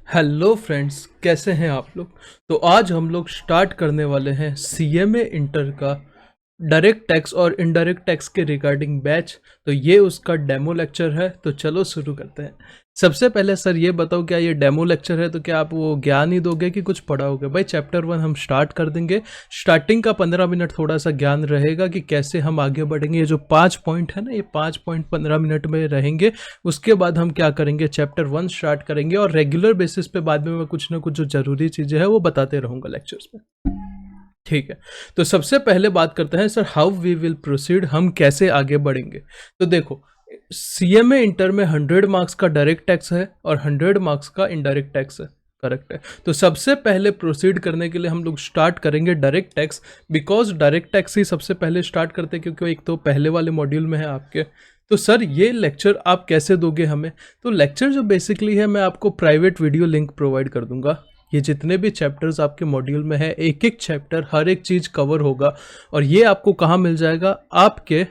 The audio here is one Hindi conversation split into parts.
हेलो फ्रेंड्स, कैसे हैं आप लोग। तो आज हम लोग स्टार्ट करने वाले हैं सीएमए इंटर का डायरेक्ट टैक्स और इनडायरेक्ट टैक्स के रिगार्डिंग बैच। तो ये उसका डेमो लेक्चर है, तो चलो शुरू करते हैं। सबसे पहले सर ये बताओ, क्या ये डेमो लेक्चर है तो क्या आप वो ज्ञान ही दोगे कि कुछ पढ़ाओगे? भाई चैप्टर 1 हम स्टार्ट कर देंगे। स्टार्टिंग का 15 मिनट थोड़ा सा ज्ञान रहेगा कि कैसे हम आगे बढ़ेंगे। ये जो 5 पॉइंट है ना, ये 5 पॉइंट 15 मिनट में रहेंगे। उसके बाद हम क्या करेंगे, चैप्टर 1 स्टार्ट करेंगे और रेगुलर बेसिस पे बाद में मैं कुछ ना कुछ जो जरूरी चीज़ें हैं वो बताते रहूँगा लेक्चर्स में। ठीक है, तो सबसे पहले बात करते हैं sir, how we will proceed, हम कैसे आगे बढ़ेंगे। तो देखो, सीएमए इंटर में 100 मार्क्स का डायरेक्ट टैक्स है और 100 मार्क्स का इनडायरेक्ट टैक्स है। करेक्ट है। तो सबसे पहले प्रोसीड करने के लिए हम लोग स्टार्ट करेंगे direct tax, because direct tax ही सबसे पहले स्टार्ट करते हैं, क्योंकि एक तो पहले वाले मॉड्यूल में है आपके। तो सर ये लेक्चर आप कैसे दोगे हमें? तो लेक्चर जो बेसिकली है, मैं आपको प्राइवेट वीडियो लिंक प्रोवाइड कर दूंगा। ये जितने भी चैप्टर्स आपके मॉड्यूल में है, एक एक चैप्टर हर एक चीज़ कवर होगा। और ये आपको कहाँ मिल जाएगा? आपके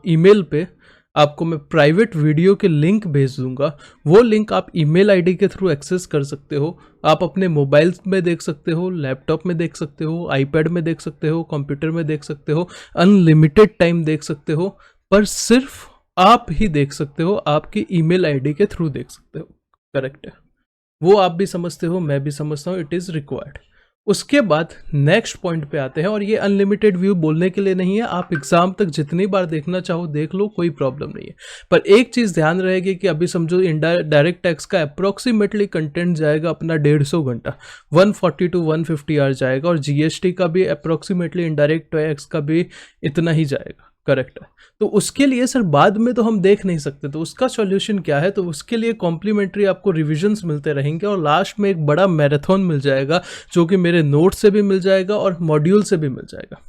ईमेल पे आपको मैं प्राइवेट वीडियो के लिंक भेज दूंगा। वो लिंक आप ईमेल आईडी के थ्रू एक्सेस कर सकते हो। आप अपने मोबाइल में देख सकते हो, लैपटॉप में देख सकते हो, आईपैड में देख सकते हो, कंप्यूटर में देख सकते हो, अनलिमिटेड टाइम देख सकते हो। पर सिर्फ आप ही देख सकते हो, आपकी ईमेल आईडी के थ्रू देख सकते हो। करेक्ट है, वो आप भी समझते हो, मैं भी समझता हूँ, इट इज़ रिक्वायर्ड। उसके बाद नेक्स्ट पॉइंट पे आते हैं, और ये अनलिमिटेड व्यू बोलने के लिए नहीं है, आप एग्जाम तक जितनी बार देखना चाहो देख लो, कोई प्रॉब्लम नहीं है। पर एक चीज़ ध्यान रहेगी कि अभी समझो डायरेक्ट टैक्स का अप्रोक्सीमेटली कंटेंट जाएगा अपना 150 घंटा, 140 to 150 आवर जाएगा, और जीएसटी का भी अप्रोक्सीमेटली इनडायरेक्ट टैक्स का भी इतना ही जाएगा। करेक्ट है। तो उसके लिए सर बाद में तो हम देख नहीं सकते, तो उसका सॉल्यूशन क्या है? तो उसके लिए कॉम्प्लीमेंट्री आपको रिविजन्स मिलते रहेंगे, और लास्ट में एक बड़ा मैराथन मिल जाएगा, जो कि मेरे नोट से भी मिल जाएगा और मॉड्यूल से भी मिल जाएगा।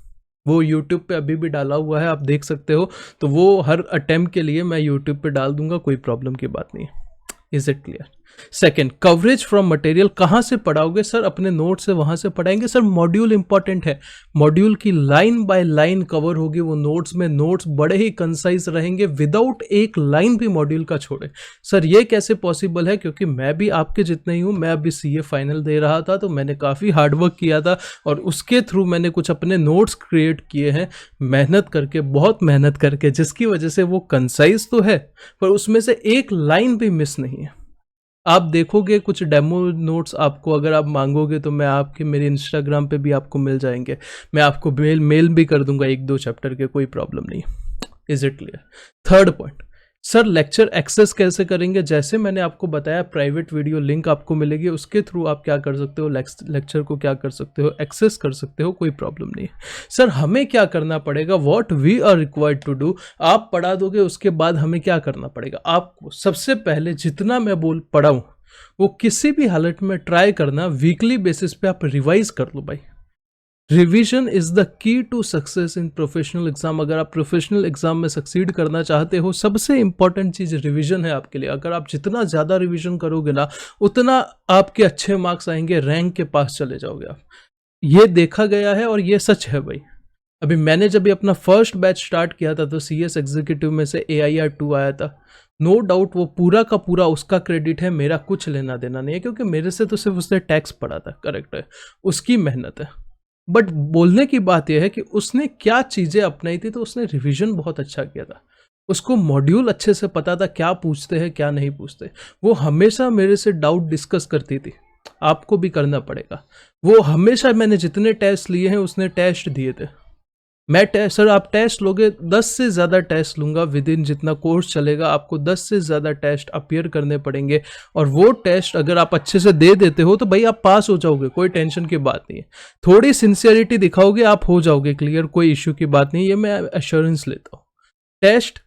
वो यूट्यूब पे अभी भी डाला हुआ है, आप देख सकते हो। तो वो हर अटेम्प्ट के लिए मैं यूट्यूब पे डाल दूंगा, कोई प्रॉब्लम की बात नहीं है। Is it clear? Second, coverage from material कहाँ से पढ़ाओगे? सर अपने नोट से वहाँ से पढ़ाएंगे। सर मॉड्यूल इंपॉर्टेंट है, मॉड्यूल की लाइन बाय लाइन कवर होगी वो नोट्स में। नोट्स बड़े ही कंसाइज रहेंगे, विदाउट एक लाइन भी मॉड्यूल का छोड़े। सर ये कैसे पॉसिबल है? क्योंकि मैं भी आपके जितना ही हूँ, मैं अभी सीए फाइनल दे रहा था, तो मैंने काफ़ी हार्डवर्क किया था, और उसके थ्रू मैंने कुछ अपने नोट्स क्रिएट किए हैं, मेहनत करके, बहुत मेहनत करके, जिसकी वजह से वो कंसाइज तो है, पर उसमें से एक लाइन भी मिस नहीं है। आप देखोगे कुछ डेमो नोट्स, आपको अगर आप मांगोगे तो मैं आपके, मेरे इंस्टाग्राम पे भी आपको मिल जाएंगे। मैं आपको मेल भी कर दूंगा 1-2 चैप्टर के, कोई प्रॉब्लम नहीं। Is it clear? Third point, sir lecture access कैसे करेंगे? जैसे मैंने आपको बताया, प्राइवेट वीडियो लिंक आपको मिलेगी, उसके थ्रू आप क्या कर सकते हो, लेक्चर को क्या कर सकते हो, एक्सेस कर सकते हो, कोई प्रॉब्लम नहीं है। सर हमें क्या करना पड़ेगा? What we are required to do, आप पढ़ा दोगे, उसके बाद हमें क्या करना पड़ेगा? आपको सबसे पहले जितना मैं पढ़ाऊँ, वो किसी भी हालत में ट्राई करना, वीकली बेसिस पे आप रिवाइज कर लो भाई। Revision is the key to success in professional exam. अगर आप प्रोफेशनल एग्जाम में सक्सीड करना चाहते हो, सबसे इंपॉर्टेंट चीज रिवीजन है आपके लिए। अगर आप जितना ज्यादा रिवीजन करोगे ना, उतना आपके अच्छे मार्क्स आएंगे, रैंक के पास चले जाओगे आप। ये देखा गया है और ये सच है भाई। अभी मैंने जब भी अपना फर्स्ट बैच स्टार्ट किया था, तो सीएस एग्जीक्यूटिव में से AIR 2 आया था। नो डाउट वो पूरा का पूरा उसका क्रेडिट है, मेरा कुछ लेना देना नहीं है, क्योंकि मेरे से तो सिर्फ उसने टैक्स पढ़ा था। करेक्ट है, उसकी मेहनत है। बट बोलने की बात यह है कि उसने क्या चीज़ें अपनाई थी, तो उसने रिवीजन बहुत अच्छा किया था। उसको मॉड्यूल अच्छे से पता था, क्या पूछते हैं क्या नहीं पूछते। वो हमेशा मेरे से डाउट डिस्कस करती थी। आपको भी करना पड़ेगा। वो हमेशा, मैंने जितने टेस्ट लिए हैं उसने टेस्ट दिए थे। मैं टेस्ट, सर आप टेस्ट लोगे, 10 से ज़्यादा टेस्ट लूँगा विद इन जितना कोर्स चलेगा, आपको 10 से ज़्यादा टेस्ट अपीयर करने पड़ेंगे। और वो टेस्ट अगर आप अच्छे से दे देते हो तो भाई आप पास हो जाओगे, कोई टेंशन की बात नहीं है। थोड़ी सिंसियरिटी दिखाओगे, आप हो जाओगे क्लियर, कोई इश्यू की बात नहीं, ये मैं एश्योरेंस लेता हूँ। टेस्ट,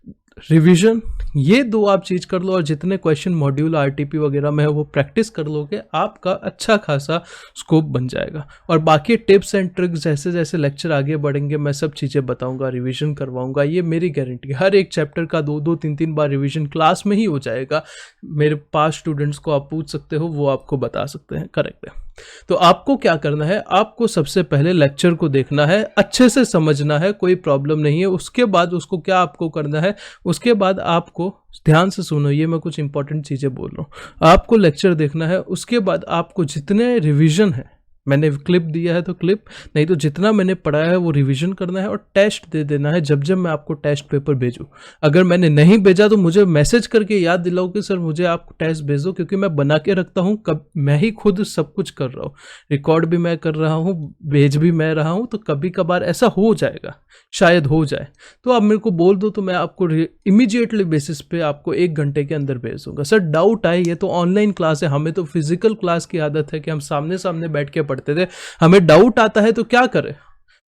रिवीजन, ये दो आप चीज़ कर लो, और जितने क्वेश्चन मॉड्यूल आरटीपी वगैरह में है वो प्रैक्टिस कर लोगे, आपका अच्छा खासा स्कोप बन जाएगा। और बाकी टिप्स एंड ट्रिक्स, जैसे जैसे लेक्चर आगे बढ़ेंगे मैं सब चीज़ें बताऊंगा, रिवीजन करवाऊंगा, ये मेरी गारंटी। हर एक चैप्टर का 2-2, 3-3 बार रिवीजन क्लास में ही हो जाएगा। मेरे पास स्टूडेंट्स को आप पूछ सकते हो, वो आपको बता सकते हैं। करेक्ट है। तो आपको क्या करना है, आपको सबसे पहले लेक्चर को देखना है, अच्छे से समझना है, कोई प्रॉब्लम नहीं है। उसके बाद उसको क्या आपको करना है, उसके बाद आपको ध्यान से सुनो, ये मैं कुछ इंपॉर्टेंट चीज़ें बोल रहा हूँ। आपको लेक्चर देखना है, उसके बाद आपको जितने रिवीजन है, मैंने क्लिप दिया है तो क्लिप, नहीं तो जितना मैंने पढ़ाया है वो रिवीजन करना है और टेस्ट दे देना है जब जब मैं आपको टेस्ट पेपर भेजूँ। अगर मैंने नहीं भेजा तो मुझे मैसेज करके याद दिलाओ कि सर मुझे आप टेस्ट भेजो, क्योंकि मैं बना के रखता हूँ, कब मैं ही खुद सब कुछ कर रहा हूँ, रिकॉर्ड भी मैं कर रहा हूँ, भेज भी मैं रहा हूँ, तो कभी कभार ऐसा हो जाएगा, शायद हो जाए, तो आप मेरे को बोल दो तो मैं आपको इमीडिएटली बेसिस पे आपको 1 घंटे के अंदर भेज दूंगा। सर डाउट आए, ये तो ऑनलाइन क्लास है, हमें तो फिजिकल क्लास की आदत है कि हम सामने सामने बैठ के पढ़ते थे, हमें डाउट आता है तो क्या करें?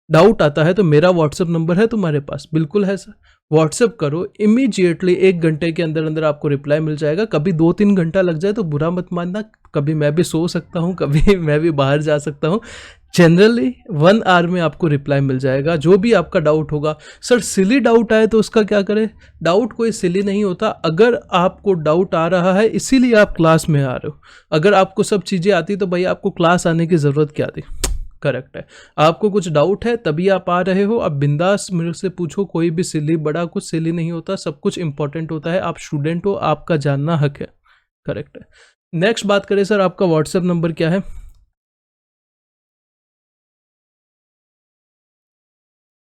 डाउट आता है तो मेरा व्हाट्सएप नंबर है तुम्हारे पास, बिल्कुल है सर, व्हाट्सएप करो, इमीडिएटली 1 घंटे के अंदर अंदर आपको रिप्लाई मिल जाएगा। कभी 2-3 घंटा लग जाए तो बुरा मत मानना, कभी मैं भी सो सकता हूँ, कभी मैं भी बाहर जा सकता हूँ, जनरली 1 आवर में आपको रिप्लाई मिल जाएगा जो भी आपका डाउट होगा। सर सिली डाउट आए तो उसका क्या करें? डाउट कोई सिली नहीं होता, अगर आपको डाउट आ रहा है इसीलिए आप क्लास में आ रहे हो, अगर आपको सब चीज़ें आती तो भाई आपको क्लास आने की ज़रूरत क्या थी? करेक्ट है, आपको कुछ डाउट है तभी आप आ रहे हो, अब बिंदास मेरे से पूछो, कोई भी सिली बड़ा कुछ सिली नहीं होता, सब कुछ इंपॉर्टेंट होता है, आप स्टूडेंट हो, आपका जानना हक है। करेक्ट है। नेक्स्ट बात करें सर, आपका व्हाट्सएप नंबर क्या है?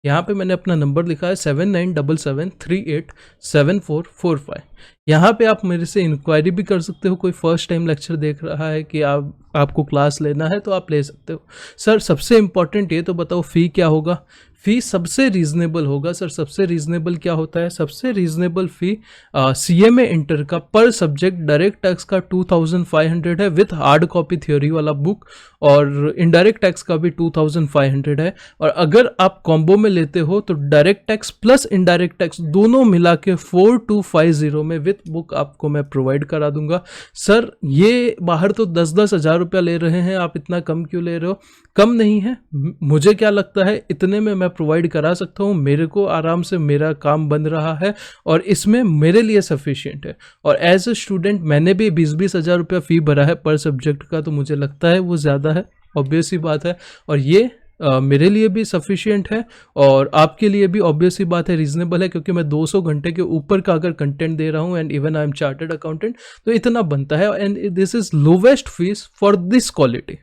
यहाँ पे मैंने अपना नंबर लिखा है 7977387445। यहाँ पे आप मेरे से इंक्वायरी भी कर सकते हो, कोई फर्स्ट टाइम लेक्चर देख रहा है कि आपको क्लास लेना है तो आप ले सकते हो। सर सबसे इम्पॉर्टेंट ये तो बताओ फ़ी क्या होगा? फ़ी सबसे रीज़नेबल होगा सर। सबसे रीज़नेबल क्या होता है? सबसे रीज़नेबल फ़ी CMA इंटर का पर सब्जेक्ट डायरेक्ट टैक्स का 2500 है विथ हार्ड कॉपी थ्योरी वाला बुक, और इनडायरेक्ट टैक्स का भी 2500 है। और अगर आप कॉम्बो में लेते हो तो direct tax plus indirect tax दोनों मिला के 4250 में विथ बुक आपको मैं प्रोवाइड करा दूंगा। सर ये बाहर तो 10-10 हज़ार रुपया ले रहे हैं, आप इतना कम क्यों ले रहे हो? कम नहीं है, मुझे क्या लगता है इतने में मैं प्रोवाइड करा सकता हूँ, मेरे को आराम से मेरा काम बन रहा है और इसमें मेरे लिए सफिशिएंट है। और एज ए स्टूडेंट मैंने भी 20-20 हज़ार रुपया फ़ी भरा है पर सब्जेक्ट का, तो मुझे लगता है वो ज़्यादा है, ऑब्वियस ही बात है। और ये मेरे लिए भी सफिशिएंट है और आपके लिए भी ऑब्वियस ही बात है, रीजनेबल है, क्योंकि मैं 200 घंटे के ऊपर का अगर कंटेंट दे रहा हूँ and even I am chartered accountant, तो इतना बनता है। And this is lowest fees for this quality.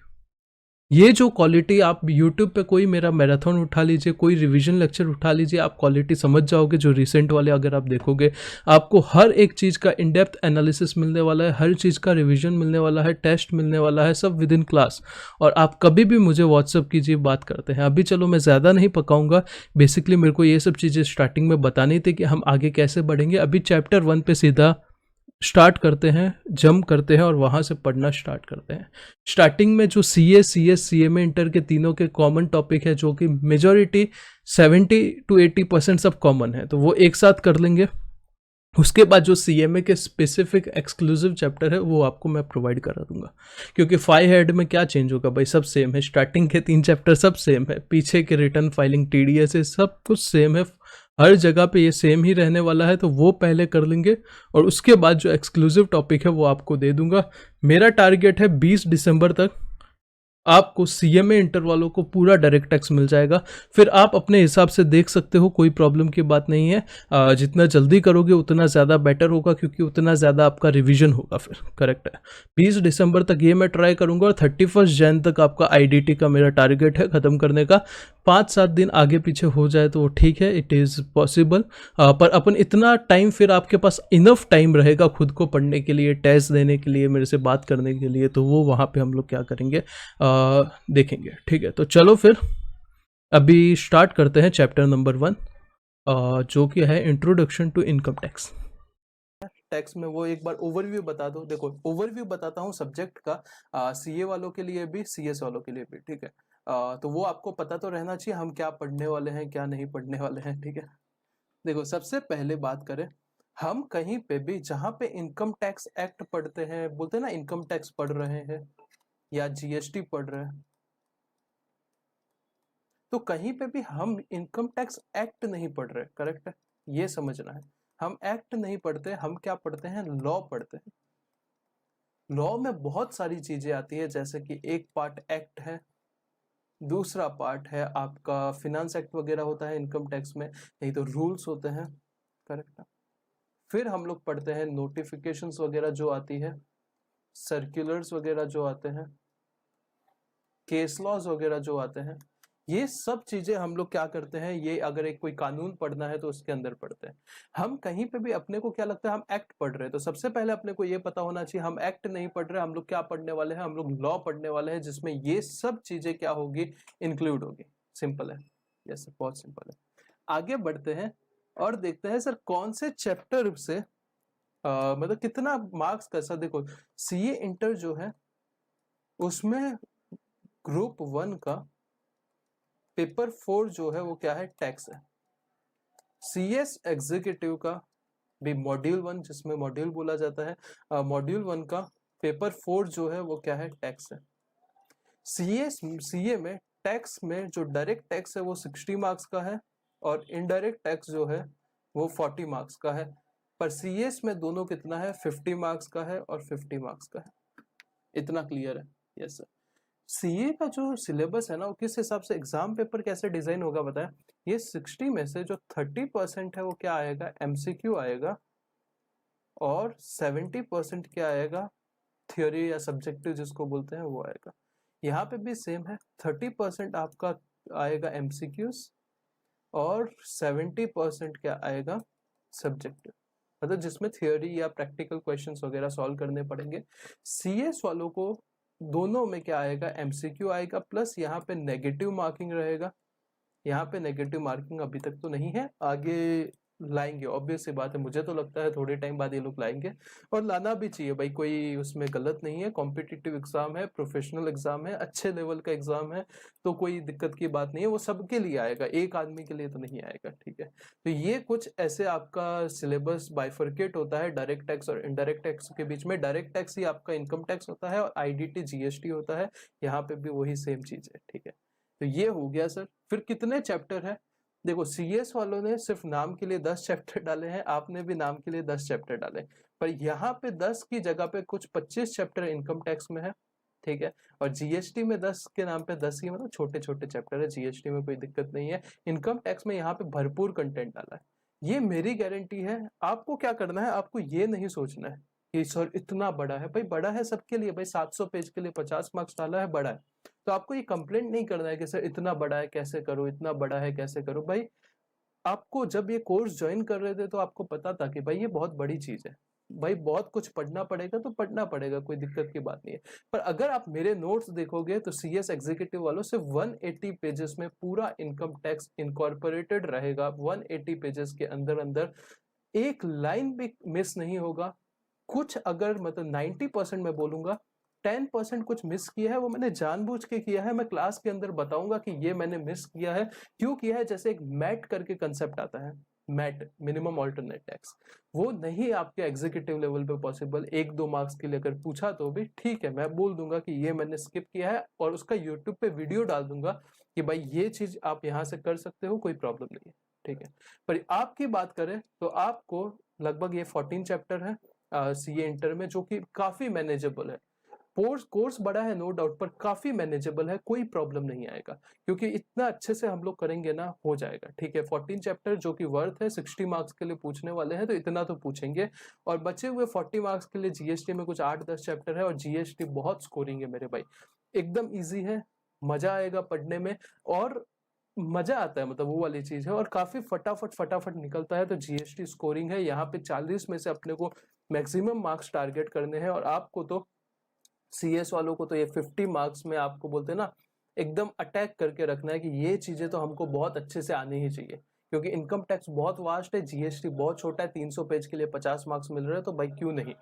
ये जो क्वालिटी, आप YouTube पे कोई मेरा मैराथन उठा लीजिए, कोई रिवीजन लेक्चर उठा लीजिए, आप क्वालिटी समझ जाओगे। जो रिसेंट वाले अगर आप देखोगे, आपको हर एक चीज़ का इन डेप्थ एनालिसिस मिलने वाला है, हर चीज़ का रिवीजन मिलने वाला है, टेस्ट मिलने वाला है, सब विद इन क्लास। और आप कभी भी मुझे व्हाट्सअप कीजिए, बात करते हैं। अभी चलो मैं ज़्यादा नहीं पकाऊंगा, बेसिकली मेरे को ये सब चीज़ें स्टार्टिंग में बतानी थी कि हम आगे कैसे बढ़ेंगे। अभी चैप्टर 1 पे सीधा स्टार्ट करते हैं, जंप करते हैं और वहाँ से पढ़ना स्टार्ट करते हैं। स्टार्टिंग में जो CA, CS, CMA इंटर के तीनों के कॉमन टॉपिक है, जो कि मेजॉरिटी 70-80% सब कॉमन है, तो वो एक साथ कर लेंगे। उसके बाद जो CMA के स्पेसिफिक एक्सक्लूसिव चैप्टर है वो आपको मैं प्रोवाइड करा दूंगा, क्योंकि 5 हेड में क्या चेंज होगा भाई, सब सेम है। स्टार्टिंग के 3 चैप्टर सब सेम है, पीछे के रिटर्न फाइलिंग TDS है, सब कुछ सेम है, हर जगह पे ये सेम ही रहने वाला है, तो वो पहले कर लेंगे और उसके बाद जो एक्सक्लूसिव टॉपिक है वो आपको दे दूंगा। मेरा टारगेट है 20 दिसंबर तक आपको CMA इंटर वालों को पूरा डायरेक्ट टैक्स मिल जाएगा। फिर आप अपने हिसाब से देख सकते हो, कोई प्रॉब्लम की बात नहीं है। जितना जल्दी करोगे उतना ज़्यादा बेटर होगा, क्योंकि उतना ज़्यादा आपका रिवीजन होगा फिर। करेक्ट है, 20 दिसंबर तक ये मैं ट्राई करूंगा और 31 जैन तक आपका IDT का मेरा टारगेट है ख़त्म करने का। 5-7 दिन आगे पीछे हो जाए तो वो ठीक है, इट इज़ पॉसिबल। पर अपन इतना टाइम, फिर आपके पास इनफ टाइम रहेगा खुद को पढ़ने के लिए, टेस्ट देने के लिए, मेरे से बात करने के लिए, तो वो वहाँ पे हम लोग क्या करेंगे देखेंगे। ठीक है, तो चलो फिर अभी स्टार्ट करते हैं चैप्टर नंबर 1, जो कि है introduction to income tax. Tax में वो एक बार ओवरव्यू बता दो। देखो ओवरव्यू बताता हूँ सब्जेक्ट का, CA वालों के लिए भी, CS वालों के लिए भी। ठीक है, तो वो आपको पता तो रहना चाहिए हम क्या पढ़ने वाले हैं, क्या नहीं पढ़ने वाले हैं। ठीक है, देखो सबसे पहले बात करें, हम कहीं पे भी जहाँ पे इनकम टैक्स एक्ट पढ़ते हैं, बोलते हैं ना इनकम टैक्स पढ़ रहे हैं या GST पढ़ रहे हैं, तो कहीं पे भी हम इनकम टैक्स एक्ट नहीं पढ़ रहे। करेक्ट है, ये समझना है। हम एक्ट नहीं पढ़ते, हम क्या पढ़ते हैं? लॉ पढ़ते हैं। लॉ में बहुत सारी चीजें आती है, जैसे कि एक पार्ट एक्ट है, दूसरा पार्ट है आपका फिनांस एक्ट वगैरह होता है इनकम टैक्स में, नहीं तो रूल्स होते हैं, करेक्ट। फिर हम लोग पढ़ते हैं नोटिफिकेशंस वगैरह जो आती है, सर्कुलर्स वगैरह जो आते हैं, केस लॉज वगैरह जो आते हैं, ये सब चीजें हम लोग क्या करते हैं, ये अगर एक कोई कानून पढ़ना है तो उसके अंदर पढ़ते हैं। हम कहीं पे भी अपने को क्या लगता है हम एक्ट पढ़ रहे हैं, तो सबसे पहले अपने को ये पता होना चाहिए हम एक्ट नहीं पढ़ रहे, हम लोग क्या पढ़ने वाले हैं, हम लोग लॉ पढ़ने वाले हैं, जिसमें ये सब चीजें क्या होगी, इंक्लूड होगी। सिंपल है, यस बहुत सिंपल है। आगे बढ़ते हैं और देखते हैं सर कौन से चैप्टर से मतलब कितना मार्क्स कैसा। देखो सीए इंटर जो है उसमें ग्रुप 1 का पेपर 4 जो है वो क्या है, टैक्स है। सीएस एग्जीक्यूटिव का भी मॉड्यूल 1, जिसमें मॉड्यूल बोला जाता है, मॉड्यूल 1 का पेपर 4 जो है वो क्या है, टैक्स है। सीए में टैक्स में जो डायरेक्ट टैक्स है वो 60 मार्क्स का है और इनडायरेक्ट टैक्स जो है वो 40 मार्क्स का है। पर सीएस में दोनों कितना है, 50 मार्क्स का है और 50 मार्क्स का है। इतना क्लियर है? Yes sir. सीए का जो सिलेबस है ना, वो किस हिसाब से एग्जाम पेपर कैसे डिजाइन होगा बताया, ये 60 में से जो 30% है वो क्या आएगा, एमसीक्यू आएगा, और 70% क्या आएगा, थ्योरी या सब्जेक्टिव जिसको बोलते हैं वो आएगा। यहाँ पे भी सेम है, 30% आपका आएगा एमसीक्यूज और 70% क्या आएगा, सब्जेक्टिव, मतलब जिसमें थियोरी या प्रैक्टिकल क्वेश्चंस वगैरह सॉल्व करने पड़ेंगे। सीएस वालों को दोनों में क्या आएगा, एमसीक्यू आएगा, प्लस यहाँ पे नेगेटिव मार्किंग रहेगा। यहाँ पे नेगेटिव मार्किंग अभी तक तो नहीं है, आगे लाएंगे, ऑब्वियस सी बात है, मुझे तो लगता है थोड़े टाइम बाद ये लोग लाएंगे, और लाना भी चाहिए भाई, कोई उसमें गलत नहीं है। कॉम्पिटिटिव एग्जाम है, प्रोफेशनल एग्जाम है, अच्छे लेवल का एग्जाम है, तो कोई दिक्कत की बात नहीं है, वो सबके लिए आएगा, एक आदमी के लिए तो नहीं आएगा, ठीक है। तो ये कुछ ऐसे आपका सिलेबस बाइफर्केट होता है डायरेक्ट टैक्स और इनडायरेक्ट टैक्स के बीच में। डायरेक्ट टैक्स ही आपका इनकम टैक्स होता है और आईडीटी जीएसटी होता है, यहाँ पे भी वही सेम चीज है, ठीक है। तो ये हो गया सर। फिर कितने चैप्टर है, देखो सीएस वालों ने सिर्फ नाम के लिए 10 चैप्टर डाले हैं, आपने भी नाम के लिए 10 चैप्टर डाले, पर यहाँ पे 10 की जगह पे कुछ 25 चैप्टर इनकम टैक्स में है, ठीक है। और जीएसटी में 10 के नाम पे 10 ही मतलब छोटे छोटे चैप्टर है, जीएसटी में कोई दिक्कत नहीं है। इनकम टैक्स में यहाँ पे भरपूर कंटेंट डाला है, ये मेरी गारंटी है। आपको क्या करना है, आपको ये नहीं सोचना है कि सर इतना बड़ा है, भाई बड़ा है सबके लिए, भाई 700 पेज के लिए 50 मार्क्स डाला है, बड़ा है, तो आपको ये कंप्लेंट नहीं करना है कि सर इतना बड़ा है कैसे करो, इतना बड़ा है कैसे करो। भाई आपको जब ये कोर्स ज्वाइन कर रहे थे तो आपको पता था कि भाई ये बहुत बड़ी चीज है, भाई बहुत कुछ पढ़ना पड़ेगा, तो पढ़ना पड़ेगा, कोई दिक्कत की बात नहीं है। पर अगर आप मेरे नोट्स देखोगे तो सीएस एग्जीक्यूटिव वालों से 180 पेजेस में पूरा इनकम टैक्स इनकॉर्पोरेटेड रहेगा, 180 पेजेस के अंदर अंदर एक लाइन भी मिस नहीं होगा। कुछ अगर मतलब 90% मैं बोलूंगा, 10% कुछ मिस किया है वो मैंने जानबूझ के किया है, मैं क्लास के अंदर बताऊंगा कि ये मैंने मिस किया है, क्यों किया है। जैसे एक मैट करके कंसेप्ट आता है, मैट मिनिमम ऑल्टरनेट टैक्स, वो नहीं आपके एग्जीक्यूटिव लेवल पे पॉसिबल। 1-2 मार्क्स के लिए अगर पूछा तो भी ठीक है, मैं बोल दूंगा कि ये मैंने स्किप किया है और उसका यूट्यूब पे वीडियो डाल दूंगा कि भाई ये चीज आप यहां से कर सकते हो, कोई प्रॉब्लम नहीं है, ठीक है। पर आपकी बात करें तो आपको लगभग ये 14 चैप्टर है सीए इंटर में, जो कि काफी मैनेजेबल है। कोर्स बड़ा है नो डाउट, पर काफी मैनेजेबल है, कोई प्रॉब्लम नहीं आएगा, क्योंकि इतना अच्छे से हम लोग करेंगे ना, हो जाएगा, ठीक है। 14 चैप्टर जो कि वर्थ है, 60 मार्क्स के लिए पूछने वाले हैं तो इतना तो पूछेंगे, और बचे हुए 40 मार्क्स के लिए जीएसटी में कुछ 8-10 चैप्टर है, और जीएसटी बहुत स्कोरिंग है मेरे भाई, एकदम ईजी है, मजा आएगा पढ़ने में, और मजा आता है, मतलब वो वाली चीज है, और काफी फटाफट फटाफट निकलता है। तो जीएसटी स्कोरिंग है यहाँ पे 40 में से अपने को मैक्सिमम मार्क्स टारगेट करने हैं, और आपको तो सीएस वालों को तो ये 50 मार्क्स में आपको बोलते हैं ना, एकदम अटैक करके रखना है कि ये चीजें तो हमको बहुत अच्छे से आनी ही चाहिए, क्योंकि इनकम टैक्स बहुत वास्ट है, जीएसटी बहुत छोटा है, 300 पेज के लिए 50 मार्क्स मिल रहे हैं, तो भाई क्यों नहीं,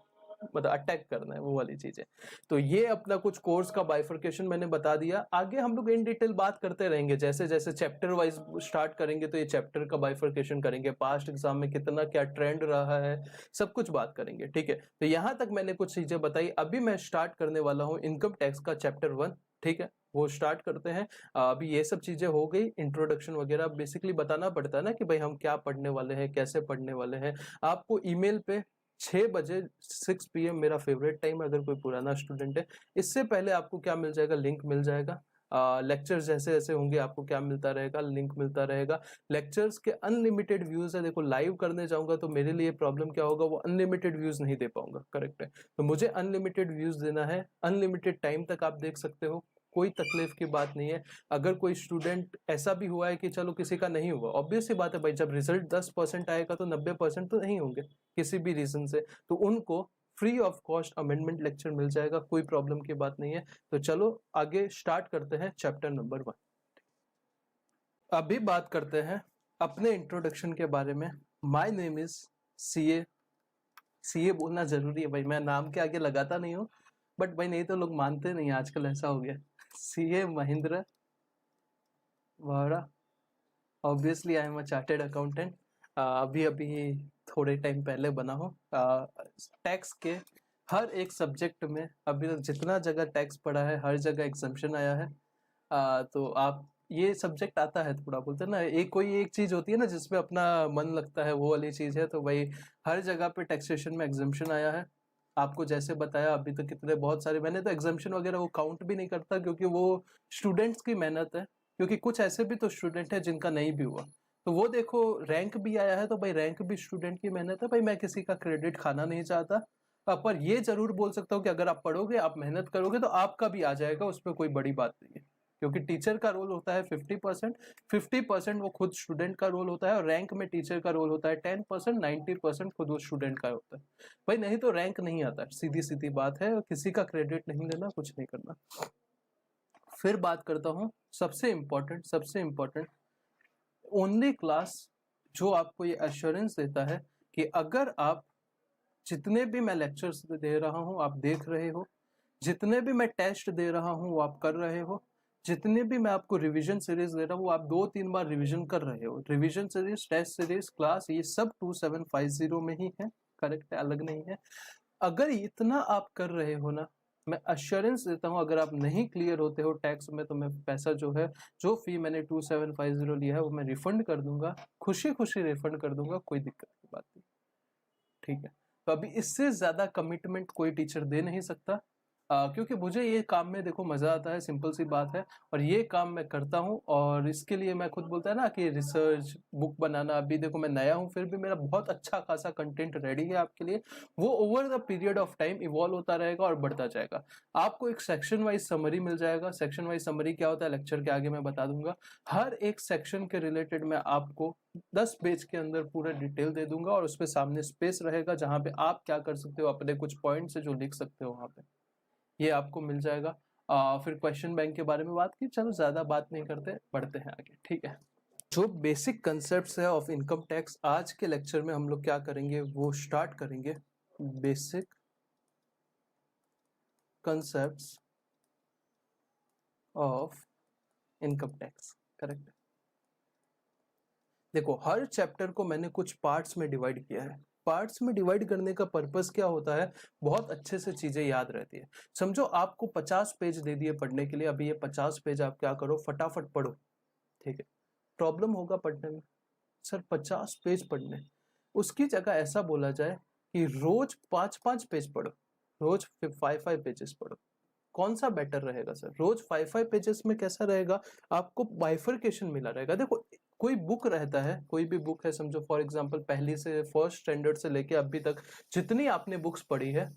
मतलब अटैक करना है, वो वाली चीजें। तो ये अपना कुछ कोर्स का बाइफर्केशन मैंने बता दिया, आगे हम लोग इन डिटेल बात करते रहेंगे, जैसे जैसे चैप्टर वाइज स्टार्ट करेंगे तो ये चैप्टर का बाइफर्केशन करेंगे, पास्ट एग्जाम में कितना क्या ट्रेंड रहा है, सब कुछ बात करेंगे, ठीक है। तो यहां तक मैंने कुछ चीजें बताई, अभी मैं स्टार्ट करने वाला हूं इनकम टैक्स का चैप्टर 1, ठीक है, वो स्टार्ट करते हैं। अभी ये सब चीजें हो गई, इंट्रोडक्शन वगैरह बेसिकली बताना पड़ता है ना कि भाई हम क्या पढ़ने वाले हैं, कैसे पढ़ने वाले हैं। आपको ईमेल पे 6 बजे 6 PM मेरा फेवरेट टाइम है अगर कोई पुराना स्टूडेंट है। इससे पहले आपको क्या मिल जाएगा, लिंक मिल जाएगा। लेक्चर्स जैसे जैसे होंगे आपको क्या मिलता रहेगा, लिंक मिलता रहेगा। लेक्चर्स के अनलिमिटेड व्यूज है। देखो लाइव करने जाऊंगा तो मेरे लिए प्रॉब्लम क्या होगा, वो अनलिमिटेड व्यूज नहीं दे पाऊंगा, करेक्ट है। तो मुझे अनलिमिटेड व्यूज देना है, अनलिमिटेड टाइम तक आप देख सकते हो, कोई तकलीफ की बात नहीं है। अगर कोई स्टूडेंट ऐसा भी हुआ है कि चलो किसी का नहीं हुआ, ऑब्वियस सी बात है भाई, जब रिजल्ट 10% आएगा तो 90% तो नहीं होंगे किसी भी रीजन से, तो उनको free of cost amendment lecture मिल जाएगा, कोई प्रॉब्लम की बात नहीं है। तो चलो आगे स्टार्ट करते हैं चैप्टर नंबर 1। अभी बात करते हैं अपने इंट्रोडक्शन के बारे में। My name is CA. CA बोलना जरूरी है भाई, मैं नाम के आगे लगाता नहीं हूँ, बट भाई नहीं तो लोग मानते नहीं, आजकल ऐसा हो गया। CA Mahendra Vohra. Obviously I am a chartered accountant. अभी अभी थोड़े टाइम पहले बना हूँ। टैक्स के हर एक सब्जेक्ट में अभी तक जितना जगह टैक्स पढ़ा है हर जगह एग्जम्पशन आया है। तो आप ये सब्जेक्ट आता है, थोड़ा बोलते हैं ना, एक कोई एक चीज होती है ना जिसमें अपना मन लगता है, वो वाली चीज है। तो भाई हर जगह पे टैक्सेशन में एग्जम्पशन आया है। आपको जैसे बताया अभी तक कितने बहुत सारे, मैंने तो एग्जम्पशन वगैरह वो काउंट भी नहीं करता क्योंकि वो स्टूडेंट्स की मेहनत है। क्योंकि कुछ ऐसे भी तो स्टूडेंट है जिनका नहीं भी हुआ, तो वो देखो रैंक भी आया है, तो भाई रैंक भी स्टूडेंट की मेहनत है। भाई मैं किसी का क्रेडिट खाना नहीं चाहता, पर ये जरूर बोल सकता हूँ कि अगर आप पढ़ोगे, आप मेहनत करोगे तो आपका भी आ जाएगा, उसमें कोई बड़ी बात नहीं है। क्योंकि टीचर का रोल होता है 50%, 50% वो खुद स्टूडेंट का रोल होता है, और रैंक में टीचर का रोल होता है 10%, 90% खुद वो स्टूडेंट का होता है। भाई नहीं तो रैंक नहीं आता, सीधी सीधी बात है, किसी का क्रेडिट नहीं लेना, कुछ नहीं करना। फिर बात करता हूँ सबसे इम्पोर्टेंट ओनली क्लास जो आपको ये एश्योरेंस देता है कि अगर आप जितने भी मैं लेक्चर्स दे रहा हूँ आप देख रहे हो, जितने भी मैं टेस्ट दे रहा हूँ वो आप कर रहे हो, जितने भी मैं आपको रिवीजन सीरीज दे रहा हूँ वो आप 2-3 बार रिवीजन कर रहे हो। Revision series, test series, class, ये सब 2750 में ही है, करेक्ट है, अलग नहीं है। अगर इतना आप कर रहे हो ना, मैं अश्योरेंस देता हूँ, अगर आप नहीं क्लियर होते हो टैक्स में तो मैं पैसा जो है, जो फी मैंने 2750 लिया है वो मैं रिफंड कर दूंगा, खुशी खुशी रिफंड कर दूंगा, कोई दिक्कत की बात नहीं, ठीक है। तो अभी इससे ज्यादा कमिटमेंट कोई टीचर दे नहीं सकता, क्योंकि मुझे ये काम में देखो मजा आता है, सिंपल सी बात है, और ये काम मैं करता हूँ, और इसके लिए मैं खुद बोलता है ना कि रिसर्च बुक बनाना, अभी देखो मैं नया हूँ फिर भी मेरा बहुत अच्छा खासा कंटेंट रेडी है आपके लिए। वो over the period of time evolve होता रहेगा और बढ़ता जाएगा। आपको एक सेक्शन वाइज समरी मिल जाएगा। सेक्शन वाइज समरी क्या होता है लेक्चर के आगे मैं बता दूंगा। हर एक सेक्शन के रिलेटेड मैं आपको 10 पेज के अंदर पूरा डिटेल दे दूंगा, और उस पर सामने स्पेस रहेगा जहां पे आप क्या कर सकते हो, अपने कुछ पॉइंट से जो लिख सकते हो वहां पे, ये आपको मिल जाएगा। फिर क्वेश्चन बैंक के बारे में बात की, चलो ज्यादा बात नहीं करते, बढ़ते हैं आगे, ठीक है। जो बेसिक कंसेप्ट्स है ऑफ इनकम टैक्स आज के लेक्चर में हम लोग क्या करेंगे वो स्टार्ट करेंगे। Basic concepts of income tax, correct. देखो हर चैप्टर को मैंने कुछ पार्ट्स में डिवाइड किया है। पार्ट्स में डिवाइड करने का पर्पस क्या होता है, बहुत अच्छे से चीजें याद रहती है। समझो आपको 50 पेज दे दिए पढ़ने के लिए, अभी ये 50 पेज आप क्या करो, फटाफट पढ़ो, ठीक है। प्रॉब्लम होगा पढ़ने में, सर 50 पेज पढ़ने, उसकी जगह ऐसा बोला जाए कि रोज 5-5 पेज पढ़ो, रोज 5-5 पेजेस पढ़ो। कौन सा बेटर रहेगा सर? रोज 5-5 पेजेस में कैसा रहेगा, आपको बाइफरकेशन मिला रहेगा। देखो कोई बुक रहता है, कोई भी बुक है, समझो फॉर एग्जांपल पहली से फर्स्ट स्टैंडर्ड से लेके अभी तक जितनी आपने बुक्स पढ़ी है,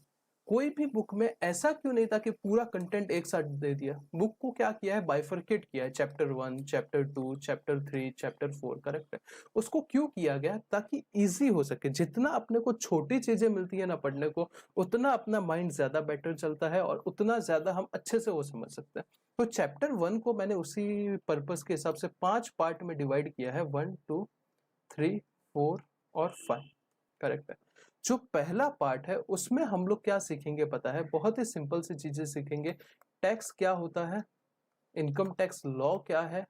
कोई भी बुक में ऐसा क्यों नहीं था कि पूरा कंटेंट एक साथ दे दिया। बुक को क्या किया है, बाइफरकेट किया है, chapter 1, chapter 2, chapter 3, chapter 4, correct है। उसको क्यों किया गया, ताकि इजी हो सके। जितना अपने को छोटी चीजें मिलती है ना पढ़ने को, उतना अपना माइंड ज्यादा बेटर चलता है और उतना ज्यादा हम अच्छे से वो समझ सकते हैं। तो चैप्टर 1 को मैंने उसी पर्पस के हिसाब से 5 पार्ट में डिवाइड किया है, 1, 2, 3, 4 और 5, करेक्ट है। जो पहला पार्ट है उसमें हम लोग क्या सीखेंगे पता है, बहुत ही सिंपल सी चीजें सीखेंगे। टैक्स क्या होता है, इनकम टैक्स लॉ क्या है,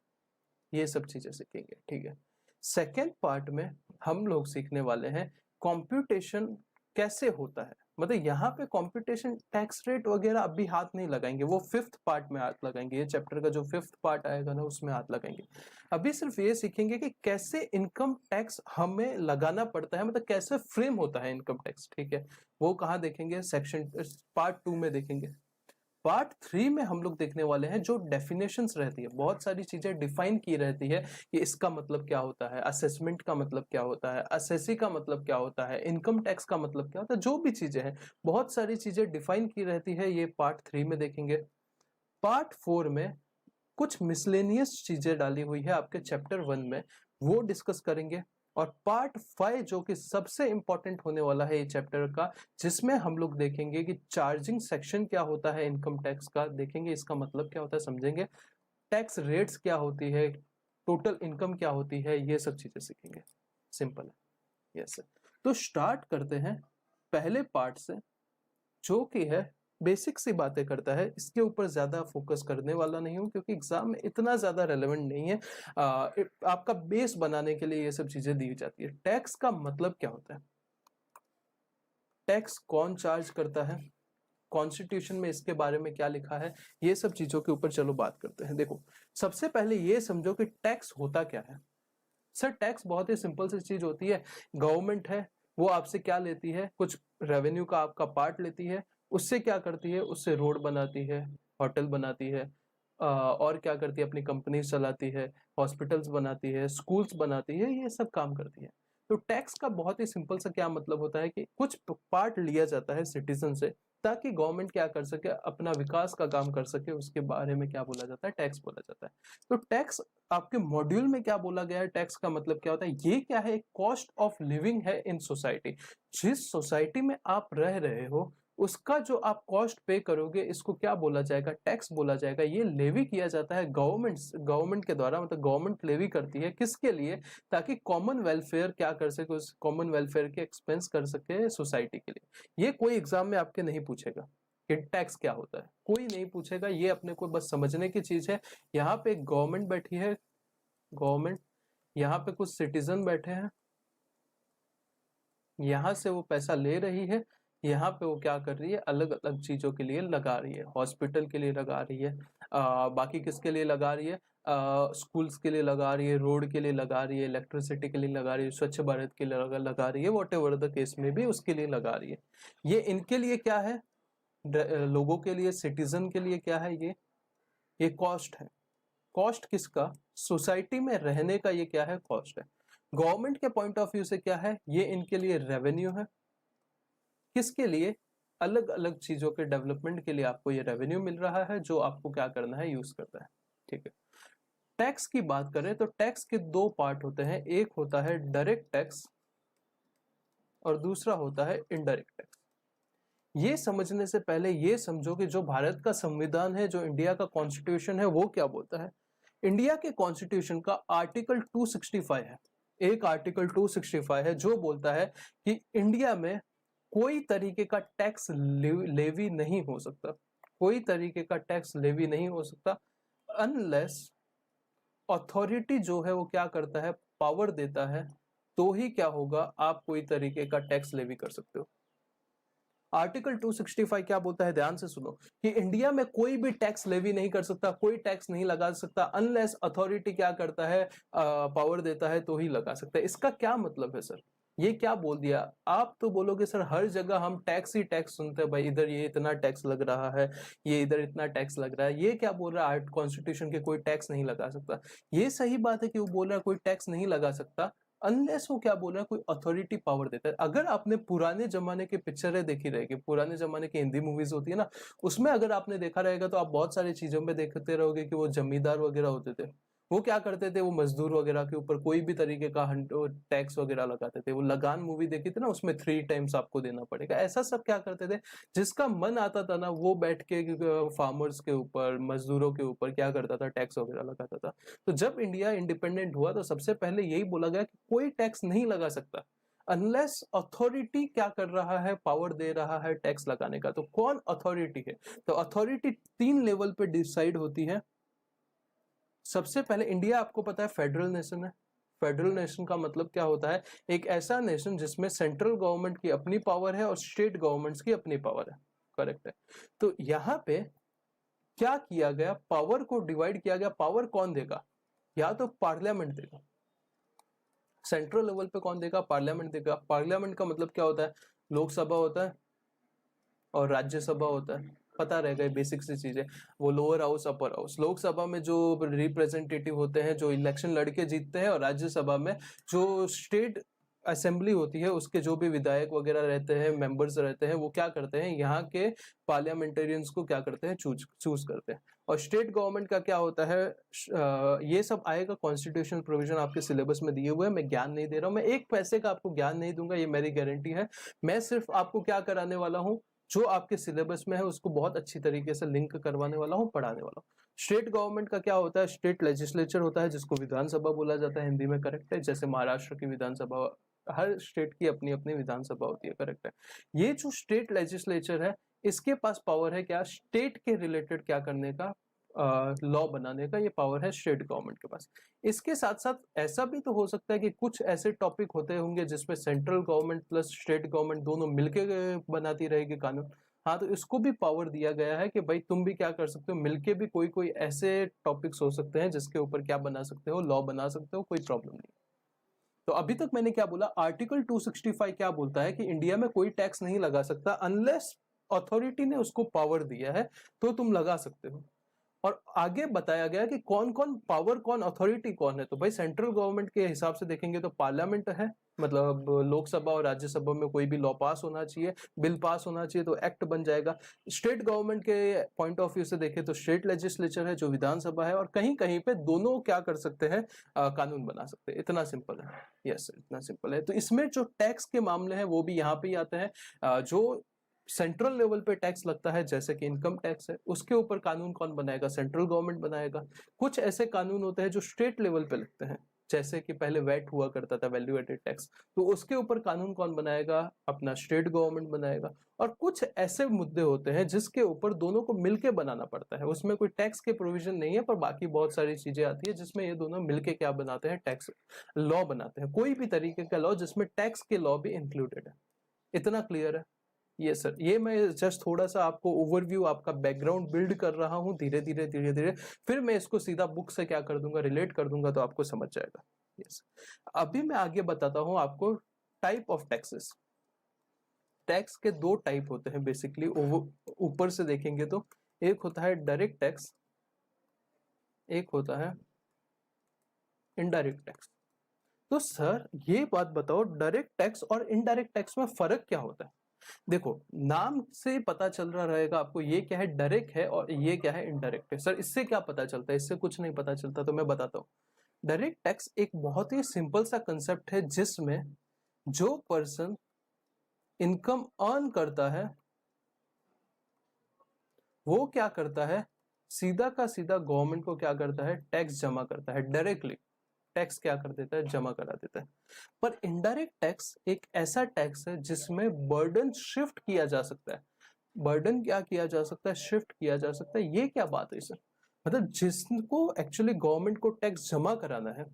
ये सब चीजें सीखेंगे, ठीक है। सेकेंड पार्ट में हम लोग सीखने वाले हैं कंप्यूटेशन कैसे होता है, मतलब यहाँ पे कंपटीशन टैक्स रेट वगैरह अभी हाथ नहीं लगाएंगे, वो 5th पार्ट में हाथ लगाएंगे, ये चैप्टर का जो 5th पार्ट आएगा ना उसमें हाथ लगाएंगे। अभी सिर्फ ये सीखेंगे कि कैसे इनकम टैक्स हमें लगाना पड़ता है, मतलब कैसे फ्रेम होता है इनकम टैक्स, ठीक है। वो कहाँ देखेंगे, सेक्शन पार्ट 2 में देखेंगे। पार्ट 3 में हम लोग देखने वाले हैं जो डेफिनेशंस रहती है, बहुत सारी चीजें डिफाइन की रहती है कि इसका मतलब क्या होता है, असेसमेंट का मतलब क्या होता है, असेसी का मतलब क्या होता है, इनकम टैक्स का मतलब क्या होता है, जो भी चीजें हैं बहुत सारी चीजें डिफाइन की रहती है, ये पार्ट 3 में देखेंगे। पार्ट 4 में कुछ मिसलेनियस चीजें डाली हुई है आपके चैप्टर 1 में, वो डिस्कस करेंगे। और पार्ट 5 जो कि सबसे इंपॉर्टेंट होने वाला है ये चैप्टर का, जिसमें हम लोग देखेंगे कि चार्जिंग सेक्शन क्या होता है इनकम टैक्स का, देखेंगे इसका मतलब क्या होता है, समझेंगे टैक्स रेट्स क्या होती है, टोटल इनकम क्या होती है, ये सब चीजें सीखेंगे। सिंपल है, यस। तो स्टार्ट करते हैं पहले पार्ट से, जो कि है बेसिक सी बातें करता है, इसके ऊपर ज्यादा फोकस करने वाला नहीं हूं क्योंकि एग्जाम में इतना ज्यादा रेलेवेंट नहीं है। आपका बेस बनाने के लिए ये सब चीजें दी जाती है। टैक्स का मतलब क्या होता है, टैक्स कौन चार्ज करता है, कॉन्स्टिट्यूशन में इसके बारे में क्या लिखा है, ये सब चीजों के ऊपर चलो बात करते हैं। देखो, सबसे पहले ये समझो कि टैक्स होता क्या है। सर टैक्स बहुत ही सिंपल सी चीज होती है, गवर्नमेंट है वो आपसे क्या लेती है, कुछ रेवेन्यू का आपका पार्ट लेती है, उससे क्या करती है, उससे रोड बनाती है, होटल बनाती है, और क्या करती है, अपनी कंपनीज चलाती है, हॉस्पिटल्स बनाती है, स्कूल्स बनाती है, ये सब काम करती है। तो टैक्स का बहुत ही सिंपल सा क्या मतलब होता है कि कुछ पार्ट लिया जाता है सिटीजन से, ताकि गवर्नमेंट क्या कर सके, अपना विकास का काम कर सके, उसके बारे में क्या बोला जाता है, टैक्स बोला जाता है। तो टैक्स आपके मॉड्यूल में क्या बोला गया है, टैक्स का मतलब क्या होता है, ये क्या है, एक कॉस्ट ऑफ लिविंग है इन सोसाइटी। जिस सोसाइटी में आप रह रहे हो उसका जो आप कॉस्ट पे करोगे, इसको क्या बोला जाएगा, टैक्स बोला जाएगा। ये लेवी किया जाता है गवर्नमेंट के द्वारा, मतलब गवर्नमेंट लेवी करती है, किसके लिए, ताकि कॉमन वेलफेयर क्या कर सके, उस कॉमन वेलफेयर के एक्सपेंस कर सके सोसाइटी के लिए। ये कोई एग्जाम में आपके नहीं पूछेगा कि टैक्स क्या होता है, कोई नहीं पूछेगा, ये अपने को बस समझने की चीज है। यहाँ पे एक गवर्नमेंट बैठी है, गवर्नमेंट, यहाँ पे कुछ सिटीजन बैठे हैं, यहाँ से वो पैसा ले रही है, यहाँ पे वो क्या कर रही है, अलग अलग चीजों के लिए लगा रही है, हॉस्पिटल के लिए लगा रही है, बाकी किसके लिए लगा रही है, स्कूल्स के लिए लगा रही है, रोड के लिए लगा रही है, इलेक्ट्रिसिटी के लिए लगा रही है, स्वच्छ भारत के लिए लगा रही है, वॉट एवर द केस में भी उसके लिए लगा रही है। ये इनके लिए क्या है, लोगों के लिए, सिटीजन के लिए क्या है, ये कॉस्ट है। कॉस्ट किसका, सोसाइटी में रहने का, ये क्या है, कॉस्ट है। गवर्नमेंट के पॉइंट ऑफ व्यू से क्या है, ये इनके लिए रेवेन्यू है। किसके लिए, अलग अलग चीजों के डेवलपमेंट के लिए आपको ये रेवेन्यू मिल रहा है, जो आपको क्या करना है, यूज करना है, ठीक है। टैक्स की बात करें तो टैक्स के दो पार्ट होते हैं, एक होता है डायरेक्ट टैक्स और दूसरा होता है इनडायरेक्ट टैक्स। ये समझने से पहले ये समझो कि जो भारत का संविधान है, जो इंडिया का कॉन्स्टिट्यूशन है, वो क्या बोलता है। इंडिया के कॉन्स्टिट्यूशन का आर्टिकल 265 है, एक आर्टिकल 265 है जो बोलता है कि इंडिया में कोई तरीके का टैक्स लेवी नहीं हो सकता, कोई तरीके का टैक्स लेवी नहीं हो सकता, अनलेस अथॉरिटी जो है वो क्या करता है, पावर देता है, तो ही क्या होगा, आप कोई तरीके का टैक्स लेवी कर सकते हो। आर्टिकल 265 क्या बोलता है, ध्यान से सुनो, कि इंडिया में कोई भी टैक्स लेवी नहीं कर सकता, कोई टैक्स नहीं लगा सकता, अनलेस अथॉरिटी क्या करता है, पावर देता है तो ही लगा सकता है। इसका क्या मतलब है सर, ये क्या बोल दिया। आप तो बोलोगे सर हर जगह हम टैक्स ही टैक्स सुनते हैं भाई, इधर ये इतना टैक्स लग रहा है, ये इधर इतना टैक्स लग रहा है, ये क्या बोल रहा है कॉन्स्टिट्यूशन के, कोई टैक्स नहीं लगा सकता। ये सही बात है कि वो बोल रहा है कोई टैक्स नहीं लगा सकता, अनलेस वो क्या बोल रहा है, कोई अथॉरिटी पावर देता है। अगर आपने पुराने जमाने की पिक्चरें देखी रहेगी, पुराने जमाने की हिंदी मूवीज होती है ना, उसमें अगर आपने देखा रहेगा तो आप बहुत सारी चीजों में देखते रहोगे कि वो जमींदार वगैरह होते थे, वो क्या करते थे, वो मजदूर वगैरह के ऊपर कोई भी तरीके का टैक्स वगैरह लगाते थे। वो लगान मूवी देखी थी ना, उसमें 3 टाइम्स आपको देना पड़ेगा, ऐसा सब क्या करते थे, जिसका मन आता था ना वो बैठ के फार्मर्स के ऊपर, मजदूरों के ऊपर क्या करता था, टैक्स वगैरह लगाता था। तो जब इंडिया इंडिपेंडेंट हुआ तो सबसे पहले यही बोला गया कि कोई टैक्स नहीं लगा सकता अनलेस अथॉरिटी क्या कर रहा है, पावर दे रहा है टैक्स लगाने का। तो कौन अथॉरिटी है, तो अथॉरिटी 3 लेवल पे डिसाइड होती है। सबसे पहले इंडिया आपको पता है फेडरल नेशन है, फेडरल नेशन का मतलब क्या होता है? एक ऐसा नेशन जिसमें सेंट्रल गवर्नमेंट की अपनी पावर है और स्टेट गवर्नमेंट्स की अपनी पावर है। करेक्ट है। तो यहाँ पे क्या किया गया, पावर को डिवाइड किया गया। पावर कौन देगा? या तो पार्लियामेंट देगा। सेंट्रल लेवल पे कौन देगा? पार्लियामेंट देगा। पार्लियामेंट का मतलब क्या होता है? लोकसभा होता है और राज्यसभा होता है। पता रहेगा, ये बेसिक सी चीज है। वो lower house upper house. Lok Sabha में जो रिप्रेजेंटेटिव होते हैं जो इलेक्शन लड़के जीतते हैं, और राज्यसभा में जो स्टेट असेंबली होती है उसके जो भी विधायक वगैरह रहते हैं, मेंबर्स रहते हैं, वो क्या करते हैं, यहाँ के पार्लियामेंटेरियंस को क्या करते हैं, चूज करते हैं। और स्टेट गवर्नमेंट का क्या होता है, ये सब आएगा कॉन्स्टिट्यूशनल प्रोविजन आपके सिलेबस में दिए हुए हैं। मैं ज्ञान नहीं दे रहा हूँ, मैं एक पैसे का आपको ज्ञान नहीं दूंगा, ये मेरी गारंटी है। मैं सिर्फ आपको क्या कराने वाला हूँ, जो आपके सिलेबस में है उसको बहुत अच्छी तरीके से लिंक करवाने वाला हूँ, पढ़ाने वाला हूँ। स्टेट गवर्नमेंट का क्या होता है? स्टेट लेजिस्लेचर होता है, जिसको विधानसभा बोला जाता है हिंदी में। करेक्ट है। जैसे महाराष्ट्र की विधानसभा, हर स्टेट की अपनी अपनी विधानसभा होती है। करेक्ट है। ये जो स्टेट लेजिस्लेचर है, इसके पास पावर है क्या? स्टेट के रिलेटेड क्या करने का, लॉ बनाने का, ये पावर है स्टेट गवर्नमेंट के पास। इसके साथ साथ ऐसा भी तो हो सकता है कि कुछ ऐसे टॉपिक होते होंगे जिसमें central government plus state government दोनों मिलके बनाती रहेगी कानून। हाँ, तो इसको भी पावर दिया गया है कि भाई तुम भी क्या कर सकते हो, मिलके भी कोई कोई ऐसे टॉपिक्स हो सकते हैं जिसके ऊपर क्या बना सकते हो, लॉ बना सकते हो, कोई प्रॉब्लम नहीं। तो अभी तक मैंने क्या बोला, आर्टिकल 265 क्या बोलता है कि इंडिया में कोई टैक्स नहीं लगा सकता अनलेस अथॉरिटी ने उसको पावर दिया है, तो तुम लगा सकते हो। और आगे बताया गया कि कौन कौन पावर, कौन अथॉरिटी कौन है। तो भाई सेंट्रल गवर्नमेंट के हिसाब से देखेंगे तो पार्लियामेंट है, मतलब लोकसभा और राज्यसभा में कोई भी लॉ पास होना चाहिए, बिल पास होना चाहिए तो एक्ट बन जाएगा। स्टेट गवर्नमेंट के पॉइंट ऑफ व्यू से देखें तो स्टेट लेजिस्लेचर है जो विधानसभा है, और कहीं कहीं पे दोनों क्या कर सकते हैं, कानून बना सकते हैं। इतना सिंपल है। यस, इतना सिंपल है। तो इसमें जो टैक्स के मामले हैं वो भी यहाँ पे ही आते हैं। जो सेंट्रल लेवल पे टैक्स लगता है, जैसे कि इनकम टैक्स है, उसके ऊपर कानून कौन बनाएगा? सेंट्रल गवर्नमेंट बनाएगा। कुछ ऐसे कानून होते हैं जो स्टेट लेवल पे लगते हैं, जैसे कि पहले वैट हुआ करता था, वैल्यू एडेड टैक्स, तो उसके ऊपर कानून कौन बनाएगा? अपना स्टेट गवर्नमेंट बनाएगा। और कुछ ऐसे मुद्दे होते हैं जिसके ऊपर दोनों को मिलके बनाना पड़ता है, उसमें कोई टैक्स के प्रोविजन नहीं है, पर बाकी बहुत सारी चीजें आती है जिसमें ये दोनों मिलके क्या बनाते हैं, टैक्स लॉ बनाते हैं। कोई भी तरीके का लॉ जिसमें टैक्स के लॉ भी इंक्लूडेड है। इतना क्लियर है? ये सर, ये मैं जस्ट थोड़ा सा आपको ओवरव्यू, आपका बैकग्राउंड बिल्ड कर रहा हूँ धीरे धीरे धीरे धीरे, फिर मैं इसको सीधा बुक से क्या कर दूंगा, रिलेट कर दूंगा, तो आपको समझ जाएगा। यस, अभी मैं आगे बताता हूँ आपको टाइप ऑफ टैक्सेस। टैक्स के दो टाइप होते हैं बेसिकली, ऊपर से देखेंगे तो एक होता है डायरेक्ट टैक्स, एक होता है इनडायरेक्ट टैक्स। तो सर ये बात बताओ, डायरेक्ट टैक्स और इनडायरेक्ट टैक्स में फर्क क्या होता है? देखो, नाम से पता चल रहा रहेगा आपको ये क्या है, डायरेक्ट है, और ये क्या है, इनडायरेक्ट है। सर इससे क्या पता चलता है? इससे कुछ नहीं पता चलता, तो मैं बताता हूँ। डायरेक्ट टैक्स एक बहुत ही सिंपल सा कंसेप्ट है जिसमें जो पर्सन इनकम अर्न करता है वो क्या करता है, सीधा का सीधा गवर्नमेंट को क्या करता है, टैक्स जमा करता है। डायरेक्टली टैक्स क्या कर देता है, जमा करा देता है। पर इनडायरेक्ट टैक्स एक ऐसा टैक्स है जिसमें बर्डन शिफ्ट किया जा सकता है। बर्डन क्या किया जा सकता है, शिफ्ट किया जा सकता है। ये क्या बात है सर? मतलब जिसको एक्चुअली गवर्नमेंट को टैक्स जमा कराना है,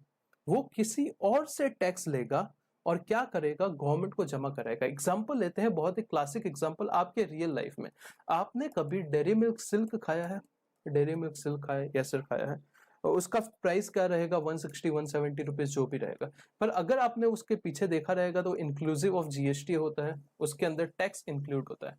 वो किसी और से टैक्स लेगा और क्या करेगा, गवर्नमेंट को जमा कराएगा। एग्जाम्पल लेते हैं, बहुत ही क्लासिक एग्जाम्पल आपके रियल लाइफ में। आपने कभी डेयरी मिल्क सिल्क खाया है? डेयरी मिल्क सिल्क खाया? यस सर, खाया है। और उसका प्राइस क्या रहेगा, 160 170 रुपीज जो भी रहेगा। पर अगर आपने उसके पीछे देखा रहेगा तो इंक्लूसिव ऑफ जीएसटी होता है, उसके अंदर टैक्स इंक्लूड होता है।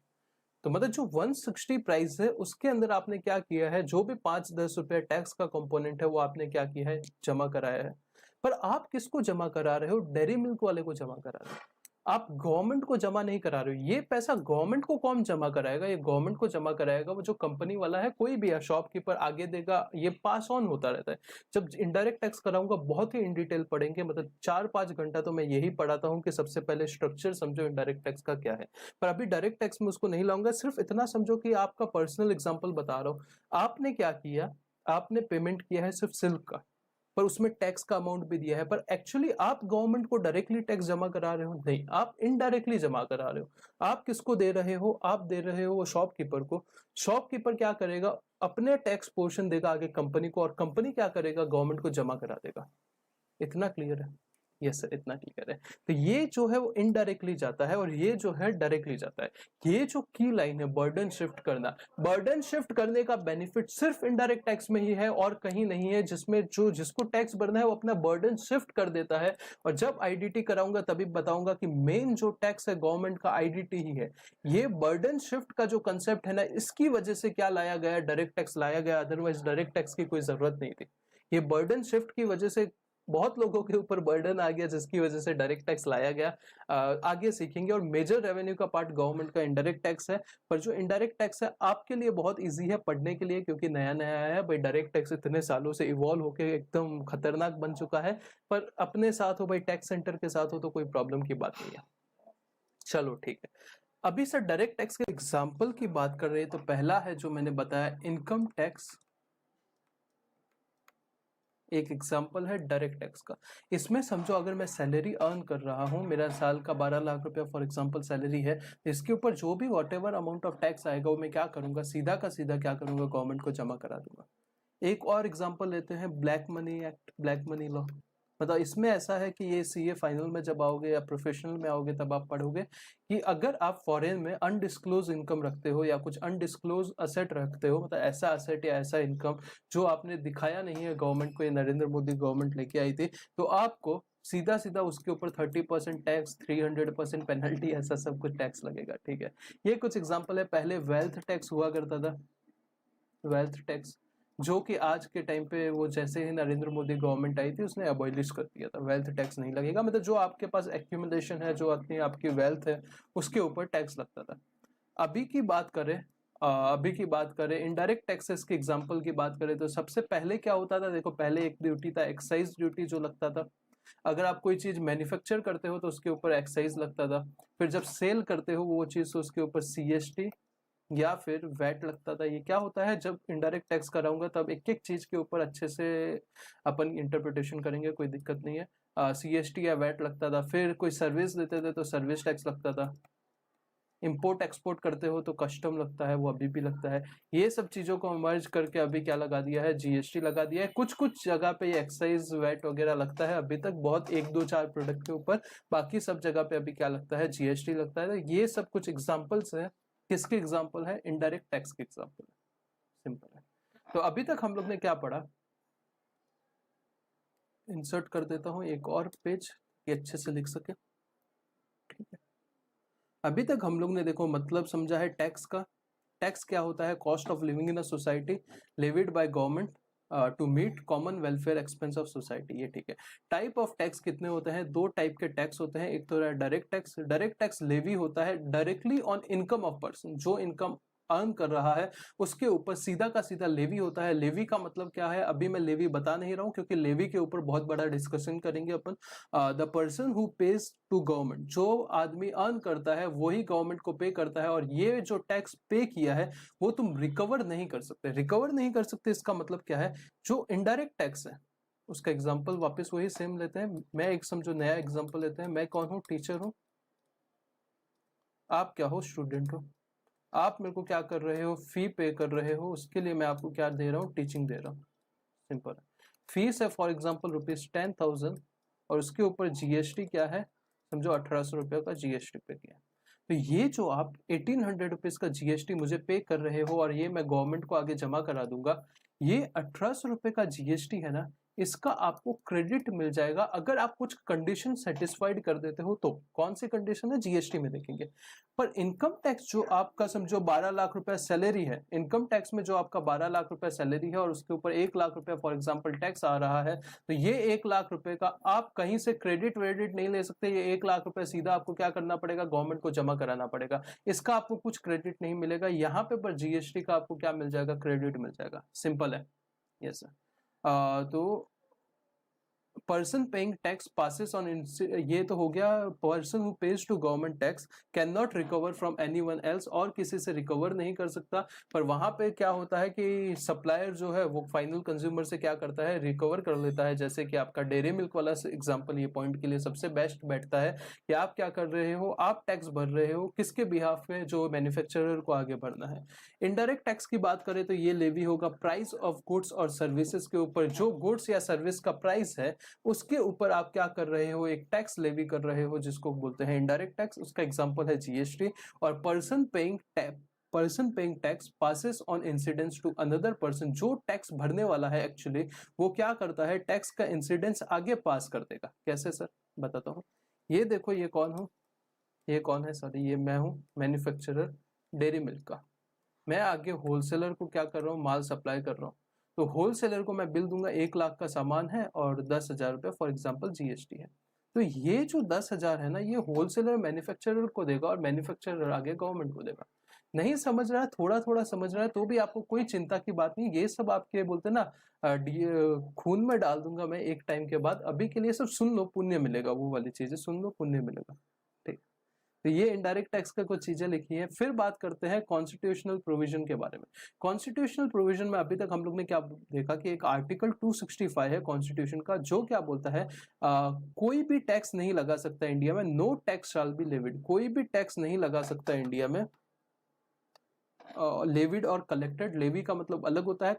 तो मतलब जो 160 प्राइस है उसके अंदर आपने क्या किया है, जो भी 5-10 रुपया टैक्स का कंपोनेंट है वो आपने क्या किया है, जमा कराया है। पर आप किसको जमा करा रहे हो? डेयरी मिल्क वाले को जमा करा रहे हो। आप गवर्नमेंट को जमा नहीं करा रहे हो। ये पैसा गवर्नमेंट को कौन जमा कराएगा? ये गवर्नमेंट को जमा कराएगा वो जो कंपनी वाला है, कोई भी है, शॉपकीपर आगे देगा, ये पास ऑन होता रहता है। जब इनडायरेक्ट टैक्स कराऊंगा बहुत ही इन डिटेल पढ़ेंगे, मतलब 4-5 घंटा तो मैं यही पढ़ाता हूं कि सबसे पहले स्ट्रक्चर समझो इनडायरेक्ट टैक्स का क्या है। पर अभी डायरेक्ट टैक्स में उसको नहीं लाऊंगा, सिर्फ इतना समझो कि आपका पर्सनल एग्जाम्पल बता रहा हूं। आपने क्या किया, आपने पेमेंट किया है सिर्फ सिल्क का, पर उसमें टैक्स का अमाउंट भी दिया है, पर एक्चुअली आप गवर्नमेंट को डायरेक्टली टैक्स जमा करा रहे हो? नहीं, आप इनडायरेक्टली जमा करा रहे हो। आप किसको दे रहे हो? आप दे रहे हो वो शॉपकीपर को। शॉपकीपर क्या करेगा, अपने टैक्स पोर्शन देगा आगे कंपनी को, और कंपनी क्या करेगा, गवर्नमेंट को जमा करा देगा। इतना क्लियर है? यस सर, इतना क्लियर है। तो ये जो है वो इनडायरेक्टली जाता है और ये जो है डायरेक्टली जाता है। ये जो की लाइन है बर्डन शिफ्ट करना, बर्डन शिफ्ट करने का बेनिफिट सिर्फ इनडायरेक्ट टैक्स में ही है और कहीं नहीं है, जिसमें जो जिसको टैक्स भरना है वो अपना बर्डन शिफ्ट कर देता है। और जब आईडीटी कराऊंगा तभी बताऊंगा कि मेन जो टैक्स है गवर्नमेंट का आईडीटी ही है। ये बर्डन शिफ्ट का जो कंसेप्ट है ना, इसकी वजह से क्या लाया गया, डायरेक्ट टैक्स लाया गया, अदरवाइज डायरेक्ट टैक्स की कोई जरूरत नहीं थी। ये बर्डन शिफ्ट की वजह से बहुत लोगों के ऊपर बर्डन आ गया, जिसकी वजह से डायरेक्ट टैक्स लाया गया। आगे सीखेंगे। और मेजर रेवेन्यू का पार्ट गवर्नमेंट का इनडायरेक्ट टैक्स है, पर जो इनडायरेक्ट टैक्स है आपके लिए बहुत इजी है पढ़ने के लिए, क्योंकि नया नया है भाई। डायरेक्ट टैक्स इतने सालों से इवॉल्व होकर एकदम खतरनाक बन चुका है, पर अपने साथ हो भाई, टैक्स सेंटर के साथ हो तो कोई प्रॉब्लम की बात नहीं है। चलो ठीक है। अभी सर डायरेक्ट टैक्स के एग्जाम्पल की बात कर रहे हैं, तो पहला है जो मैंने बताया इनकम टैक्स। एक एग्जाम्पल है डायरेक्ट टैक्स का। इसमें समझो अगर मैं सैलरी अर्न कर रहा हूं, मेरा साल का 12 लाख रुपया फॉर एग्जांपल सैलरी है, इसके ऊपर जो भी what ever amount of tax आएगा वो मैं क्या करूंगा, सीधा का सीधा क्या करूंगा, गवर्नमेंट को जमा करा दूंगा। एक और एग्जांपल लेते हैं black money act, black money law. मतलब इसमें ऐसा है कि ये सीए फाइनल में जब आओगे या प्रोफेशनल में आओगे तब आप पढ़ोगे कि अगर आप फॉरेन में अनडिस्क्लोज इनकम रखते हो या कुछ अनडिस्क्लोज असेट रखते हो, मतलब ऐसा असेट या ऐसा इनकम जो आपने दिखाया नहीं है गवर्नमेंट को, ये नरेंद्र मोदी गवर्नमेंट लेके आई थी, तो आपको सीधा सीधा उसके ऊपर 30% टैक्स, 300% पेनल्टी, ऐसा सब कुछ टैक्स लगेगा। ठीक है, ये कुछ एग्जाम्पल है। पहले वेल्थ टैक्स हुआ करता था, वेल्थ टैक्स, जो कि आज के टाइम पे वो जैसे ही नरेंद्र मोदी गवर्नमेंट आई थी उसने अबॉलिश कर दिया था। वेल्थ टैक्स नहीं लगेगा, मतलब जो आपके पास एक्यूमुलेशन है, जो अपनी आपकी वेल्थ है, उसके ऊपर टैक्स लगता था। अभी की बात करें, इनडायरेक्ट टैक्सेस के एग्जांपल की बात करें, तो सबसे पहले क्या होता था, देखो पहले एक ड्यूटी था एक्साइज ड्यूटी जो लगता था। अगर आप कोई चीज मैन्युफैक्चर करते हो तो उसके ऊपर एक्साइज लगता था। फिर जब सेल करते हो वो चीज तो उसके ऊपर सीएसटी या फिर वैट लगता था। ये क्या होता है, जब इनडायरेक्ट टैक्स कराऊंगा तब एक एक चीज के ऊपर अच्छे से अपन इंटरप्रिटेशन करेंगे, कोई दिक्कत नहीं है। सीएसटी या वैट लगता था। फिर कोई सर्विस देते थे तो सर्विस टैक्स लगता था। इंपोर्ट एक्सपोर्ट करते हो तो कस्टम लगता है, वो अभी भी लगता है। ये सब चीजों को मर्ज करके अभी क्या लगा दिया है, जीएसटी लगा दिया है। कुछ कुछ जगह पे ये एक्साइज वैट वगैरह लगता है अभी तक, बहुत 1 2 4 प्रोडक्ट के ऊपर। बाकी सब जगह पे अभी क्या लगता है, जीएसटी लगता है। तो ये सब कुछ एग्जाम्पल्स है, किसके एग्जाम्पल है, इनडायरेक्ट टैक्स के एग्जाम्पल है। सिंपल है। तो अभी तक हम लोग ने क्या पढ़ा, इंसर्ट कर देता हूं एक और पेज, ये अच्छे से लिख सके। ठीक है, अभी तक हम लोग ने देखो मतलब समझा है टैक्स का। टैक्स क्या होता है, cost of living in a society levied by government to meet common welfare expense of society. ये ठीक है। टाइप ऑफ टैक्स कितने होते हैं, 2 टाइप के टैक्स होते हैं। एक तो है direct tax. Direct tax levy होता है directly on income of person, जो इनकम अर्न कर रहा है उसके ऊपर सीधा का सीधा लेवी होता है। लेवी का मतलब क्या है, अभी मैं लेवी बता नहीं रहा हूं, क्योंकि लेवी के ऊपर बहुत बड़ा डिस्कशन करेंगे अपन। The person who pays to government, जो आदमी अर्न करता है वही गवर्नमेंट को पे करता है, और ये जो टैक्स पे किया है वो तुम रिकवर नहीं कर सकते। रिकवर नहीं कर सकते इसका मतलब क्या है, जो इनडायरेक्ट टैक्स है उसका एग्जाम्पल वापस वही सेम लेते हैं। मैं एक समझो नया एग्जाम्पल लेते हैं। मैं कौन हूं, टीचर हूं, आप क्या हो, स्टूडेंट हो। आप मेरे को क्या कर रहे हो, फी पे कर रहे हो, उसके लिए मैं आपको क्या दे रहा हूँ, टीचिंग दे रहा हूँ। सिंपल है। फीस है फॉर एग्जाम्पल ₹10,000 और उसके ऊपर जीएसटी क्या है, समझो 1800 रुपये का जीएसटी पे किया। तो ये जो आप 1800 रुपीज का जीएसटी मुझे पे कर रहे हो और ये मैं गवर्नमेंट को आगे जमा करा दूंगा, ये 1800 रुपये का जीएसटी है ना, इसका आपको क्रेडिट मिल जाएगा अगर आप कुछ कंडीशन सेटिस्फाइड कर देते हो। तो कौन सी कंडीशन है, जीएसटी में देखेंगे। पर इनकम टैक्स जो आपका समझो 12 लाख रुपए सैलरी है, इनकम टैक्स में जो आपका 12 लाख रुपए सैलरी है और उसके ऊपर 1 लाख रुपए फॉर एग्जांपल टैक्स आ रहा है, तो ये 1 लाख रुपए का आप कहीं से क्रेडिट वेडिट नहीं ले सकते। ये 1 लाख रुपए सीधा आपको क्या करना पड़ेगा, गवर्नमेंट को जमा कराना पड़ेगा। इसका आपको कुछ क्रेडिट नहीं मिलेगा यहाँ पे, पर जीएसटी का आपको क्या मिल जाएगा, क्रेडिट मिल जाएगा। सिंपल है। Yes sir. तो person paying tax passes on, ये तो हो गया person who pays to government tax can not recover from anyone else, और किसी से रिकवर नहीं कर सकता। पर वहां पे क्या होता है कि सप्लायर जो है वो फाइनल कंज्यूमर से क्या करता है, रिकवर कर लेता है। जैसे कि आपका डेयरी मिल्क वाला एग्जांपल ये पॉइंट के लिए सबसे बेस्ट बैठता है कि आप क्या कर रहे हो, आप टैक्स भर रहे हो किसके बिहाफ में, जो मैन्युफैक्चरर को आगे बढ़ना है। इनडायरेक्ट टैक्स की बात करें तो ये लेवी होगा प्राइस ऑफ गुड्स और सर्विसेज के ऊपर। जो गुड्स या सर्विस का प्राइस है उसके ऊपर आप क्या कर रहे हो, एक टैक्स लेवी कर रहे हो जिसको बोलते हैं इनडायरेक्ट टैक्स। उसका एग्जांपल है जीएसटी। और person paying tax passes on incidence to another person. जो टैक्स भरने वाला है एक्चुअली वो क्या करता है, टैक्स का इंसिडेंस आगे पास कर देगा। कैसे सर, बताता हूँ। ये देखो, ये कौन हूँ, ये कौन है, सॉरी ये मैं हूँ मैन्युफैक्चरर डेयरी मिल्क का। मैं आगे होलसेलर को क्या कर रहा हूँ, माल सप्लाई कर रहा हूँ। तो होलसेलर को मैं बिल दूंगा, 1 लाख का सामान है और 10,000 रुपये फॉर एग्जाम्पल जीएसटी है। तो ये जो 10,000 है ना, ये होलसेलर मैन्युफैक्चरर को देगा और मैन्युफैक्चरर आगे गवर्नमेंट को देगा। नहीं समझ रहा है, थोड़ा थोड़ा समझ रहा है तो भी आपको कोई चिंता की बात नहीं। ये सब आपके बोलते ना खून में डाल दूंगा मैं एक टाइम के बाद। अभी के लिए सब सुन लो, पुण्य मिलेगा, वो वाली चीजें सुन लो, पुण्य मिलेगा। ठीक। तो ये इनडायरेक्ट टैक्स का कुछ चीजें लिखी है। फिर बात करते हैं कॉन्स्टिट्यूशनल प्रोविजन के बारे में। कॉन्स्टिट्यूशनल प्रोविजन में अभी तक हम लोग ने क्या देखा कि एक आर्टिकल 265 है कॉन्स्टिट्यूशन का, जो क्या बोलता है कोई भी टैक्स नहीं लगा सकता इंडिया में। No tax shall be levied. कोई भी टैक्स नहीं लगा सकता इंडिया में। लेविड और कलेक्टेड, लेवी का मतलब अलग होता है,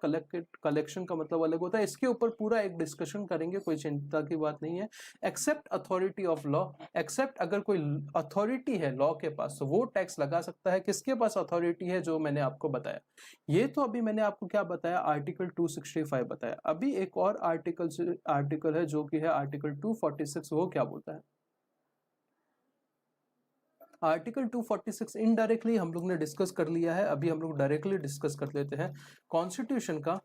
कलेक्शन का मतलब अलग होता है। इसके ऊपर पूरा एक डिस्कशन करेंगे, कोई चिंता की बात नहीं है। Except authority of law, except अगर कोई अथॉरिटी है लॉ के पास तो वो टैक्स लगा सकता है। किसके पास अथॉरिटी है, जो मैंने आपको बताया। ये तो अभी मैंने आपको क्या बताया, आर्टिकल 265 बताया। अभी एक और आर्टिकल है जो कि है आर्टिकल 246। वो क्या बोलता है, आर्टिकल 246 इनडायरेक्टली हम लोग ने डिस्कस कर लिया है। अभी हम लोग डायरेक्टली डिस्कस कर लेते हैं। कॉन्स्टिट्यूशन का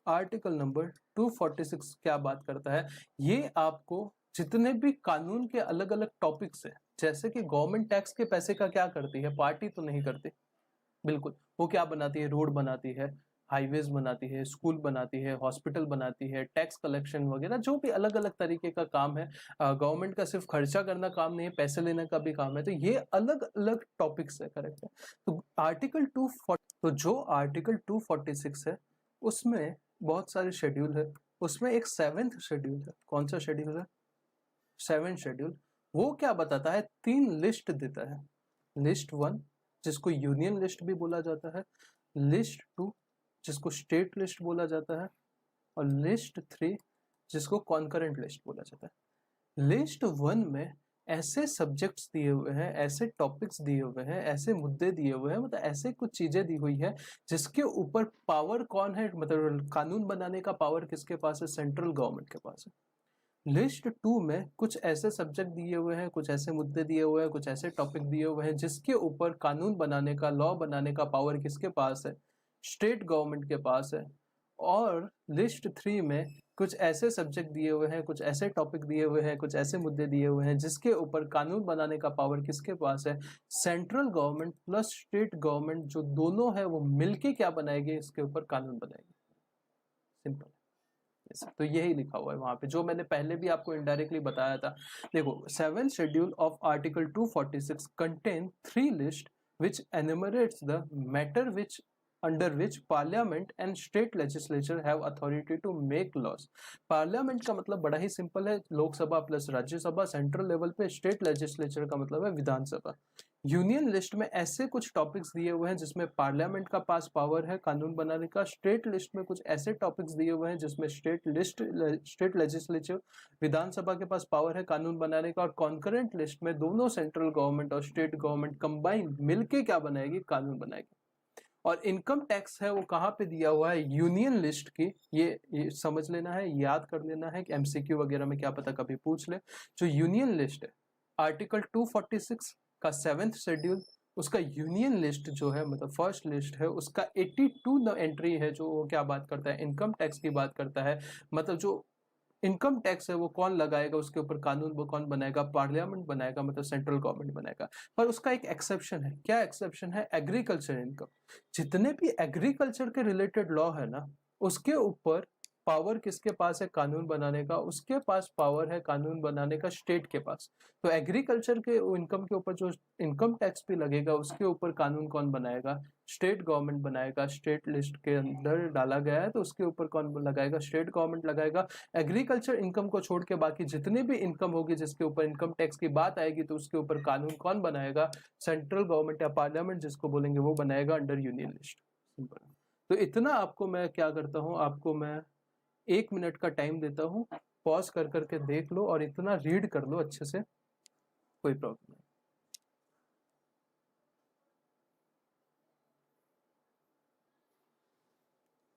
आर्टिकल नंबर 246 क्या बात करता है, ये आपको जितने भी कानून के अलग अलग टॉपिक्स है, जैसे कि गवर्नमेंट टैक्स के पैसे का क्या करती है, पार्टी तो नहीं करती, बिल्कुल। वो क्या बनाती है, रोड बनाती है, हाईवेज बनाती है, स्कूल बनाती है, हॉस्पिटल बनाती है, टैक्स कलेक्शन वगैरह जो भी अलग अलग तरीके का काम है। गवर्नमेंट का सिर्फ खर्चा करना काम नहीं है, पैसे लेने का भी काम है। तो ये अलग अलग टॉपिक्स है, करेक्ट है। तो आर्टिकल 240, तो जो आर्टिकल 246 है उसमें बहुत सारे शेड्यूल है। उसमें एक 7th शेड्यूल है। कौन सा शेड्यूल है, 7th शेड्यूल। वो क्या बताता है, 3 लिस्ट देता है। लिस्ट 1 जिसको यूनियन लिस्ट भी बोला जाता है, लिस्ट 2 जिसको स्टेट लिस्ट बोला जाता है, और लिस्ट 3 जिसको कॉन्करेंट लिस्ट बोला जाता है। लिस्ट 1 में ऐसे सब्जेक्ट्स दिए हुए हैं, ऐसे टॉपिक्स दिए हुए हैं, ऐसे मुद्दे दिए हुए हैं, मतलब ऐसे कुछ चीजें दी हुई है जिसके ऊपर पावर कौन है, मतलब कानून बनाने का पावर किसके पास है, सेंट्रल गवर्नमेंट के पास है। लिस्ट 2 में कुछ ऐसे सब्जेक्ट दिए हुए हैं, कुछ ऐसे मुद्दे दिए हुए हैं, कुछ ऐसे टॉपिक दिए हुए हैं जिसके ऊपर कानून बनाने का, लॉ बनाने का पावर किसके पास है, स्टेट गवर्नमेंट के पास है। और लिस्ट 3 में कुछ ऐसे सब्जेक्ट दिए हुए हैं, कुछ ऐसे टॉपिक दिए हुए हैं, कुछ ऐसे मुद्दे दिए हुए हैं जिसके ऊपर कानून बनाने का पावर किसके पास है, central government plus state government जो दोनों है वो मिलके क्या बनाएगी, इसके ऊपर कानून बनाएगी। सिंपल। तो यही लिखा हुआ है वहां पे, जो मैंने पहले भी आपको इनडायरेक्टली बताया था। देखो, 7th schedule of article 246 contain 3 list which enumerates the matter which under which parliament and state legislature have authority to make laws। Parliament का मतलब बड़ा ही सिंपल है, Lok Sabha plus Rajya Sabha. Central level पे स्टेट लेजिस्लेचर का मतलब है विधानसभा। यूनियन लिस्ट में ऐसे कुछ टॉपिक्स दिए हुए हैं जिसमें पार्लियामेंट का पास पावर है कानून बनाने का। स्टेट लिस्ट में कुछ ऐसे टॉपिक्स दिए हुए हैं जिसमें स्टेट लेजिस्लेचर, विधानसभा के पास पावर है कानून बनाने का। और कॉन्करेंट लिस्ट में दोनों सेंट्रल गवर्नमेंट और स्टेट गवर्नमेंट कंबाइन मिलके क्या बनाएगी, कानून बनाएगी। और इनकम टैक्स है वो कहाँ पे दिया हुआ है, यूनियन लिस्ट की। ये समझ लेना है, याद कर लेना है कि एमसीक्यू वगैरह में क्या पता कभी पूछ ले। जो यूनियन लिस्ट है, आर्टिकल 246 का 7th शेड्यूल, उसका यूनियन लिस्ट जो है, मतलब फर्स्ट लिस्ट है, उसका 82 एंट्री है जो वो क्या बात करता है, इनकम टैक्स की बात करता है। मतलब जो इनकम टैक्स है वो कौन लगाएगा, उसके ऊपर कानून वो कौन बनाएगा, पार्लियामेंट बनाएगा, मतलब सेंट्रल गवर्नमेंट बनाएगा। पर उसका एक एक्सेप्शन है। क्या एक्सेप्शन है, एग्रीकल्चर इनकम। जितने भी एग्रीकल्चर के रिलेटेड लॉ है ना, उसके ऊपर पावर किसके पास है, कानून बनाने का, उसके पास पावर है कानून बनाने का स्टेट के पास। तो एग्रीकल्चर के इनकम के ऊपर जो इनकम टैक्स भी लगेगा उसके ऊपर कानून कौन बनाएगा, स्टेट गवर्नमेंट बनाएगा। स्टेट लिस्ट के अंदर डाला गया है तो उसके ऊपर कौन लगाएगा, स्टेट गवर्नमेंट लगाएगा। एग्रीकल्चर इनकम को छोड़ के बाकी जितनी भी इनकम होगी जिसके ऊपर इनकम टैक्स की बात आएगी तो उसके ऊपर कानून कौन बनाएगा, सेंट्रल गवर्नमेंट या पार्लियामेंट जिसको बोलेंगे वो बनाएगा अंडर यूनियन लिस्ट। सिंपल। तो इतना आपको मैं क्या करता हूँ, आपको मैं 1 मिनट का टाइम देता हूँ पॉज कर करके देख लो और इतना रीड कर लो अच्छे से, कोई प्रॉब्लम नहीं।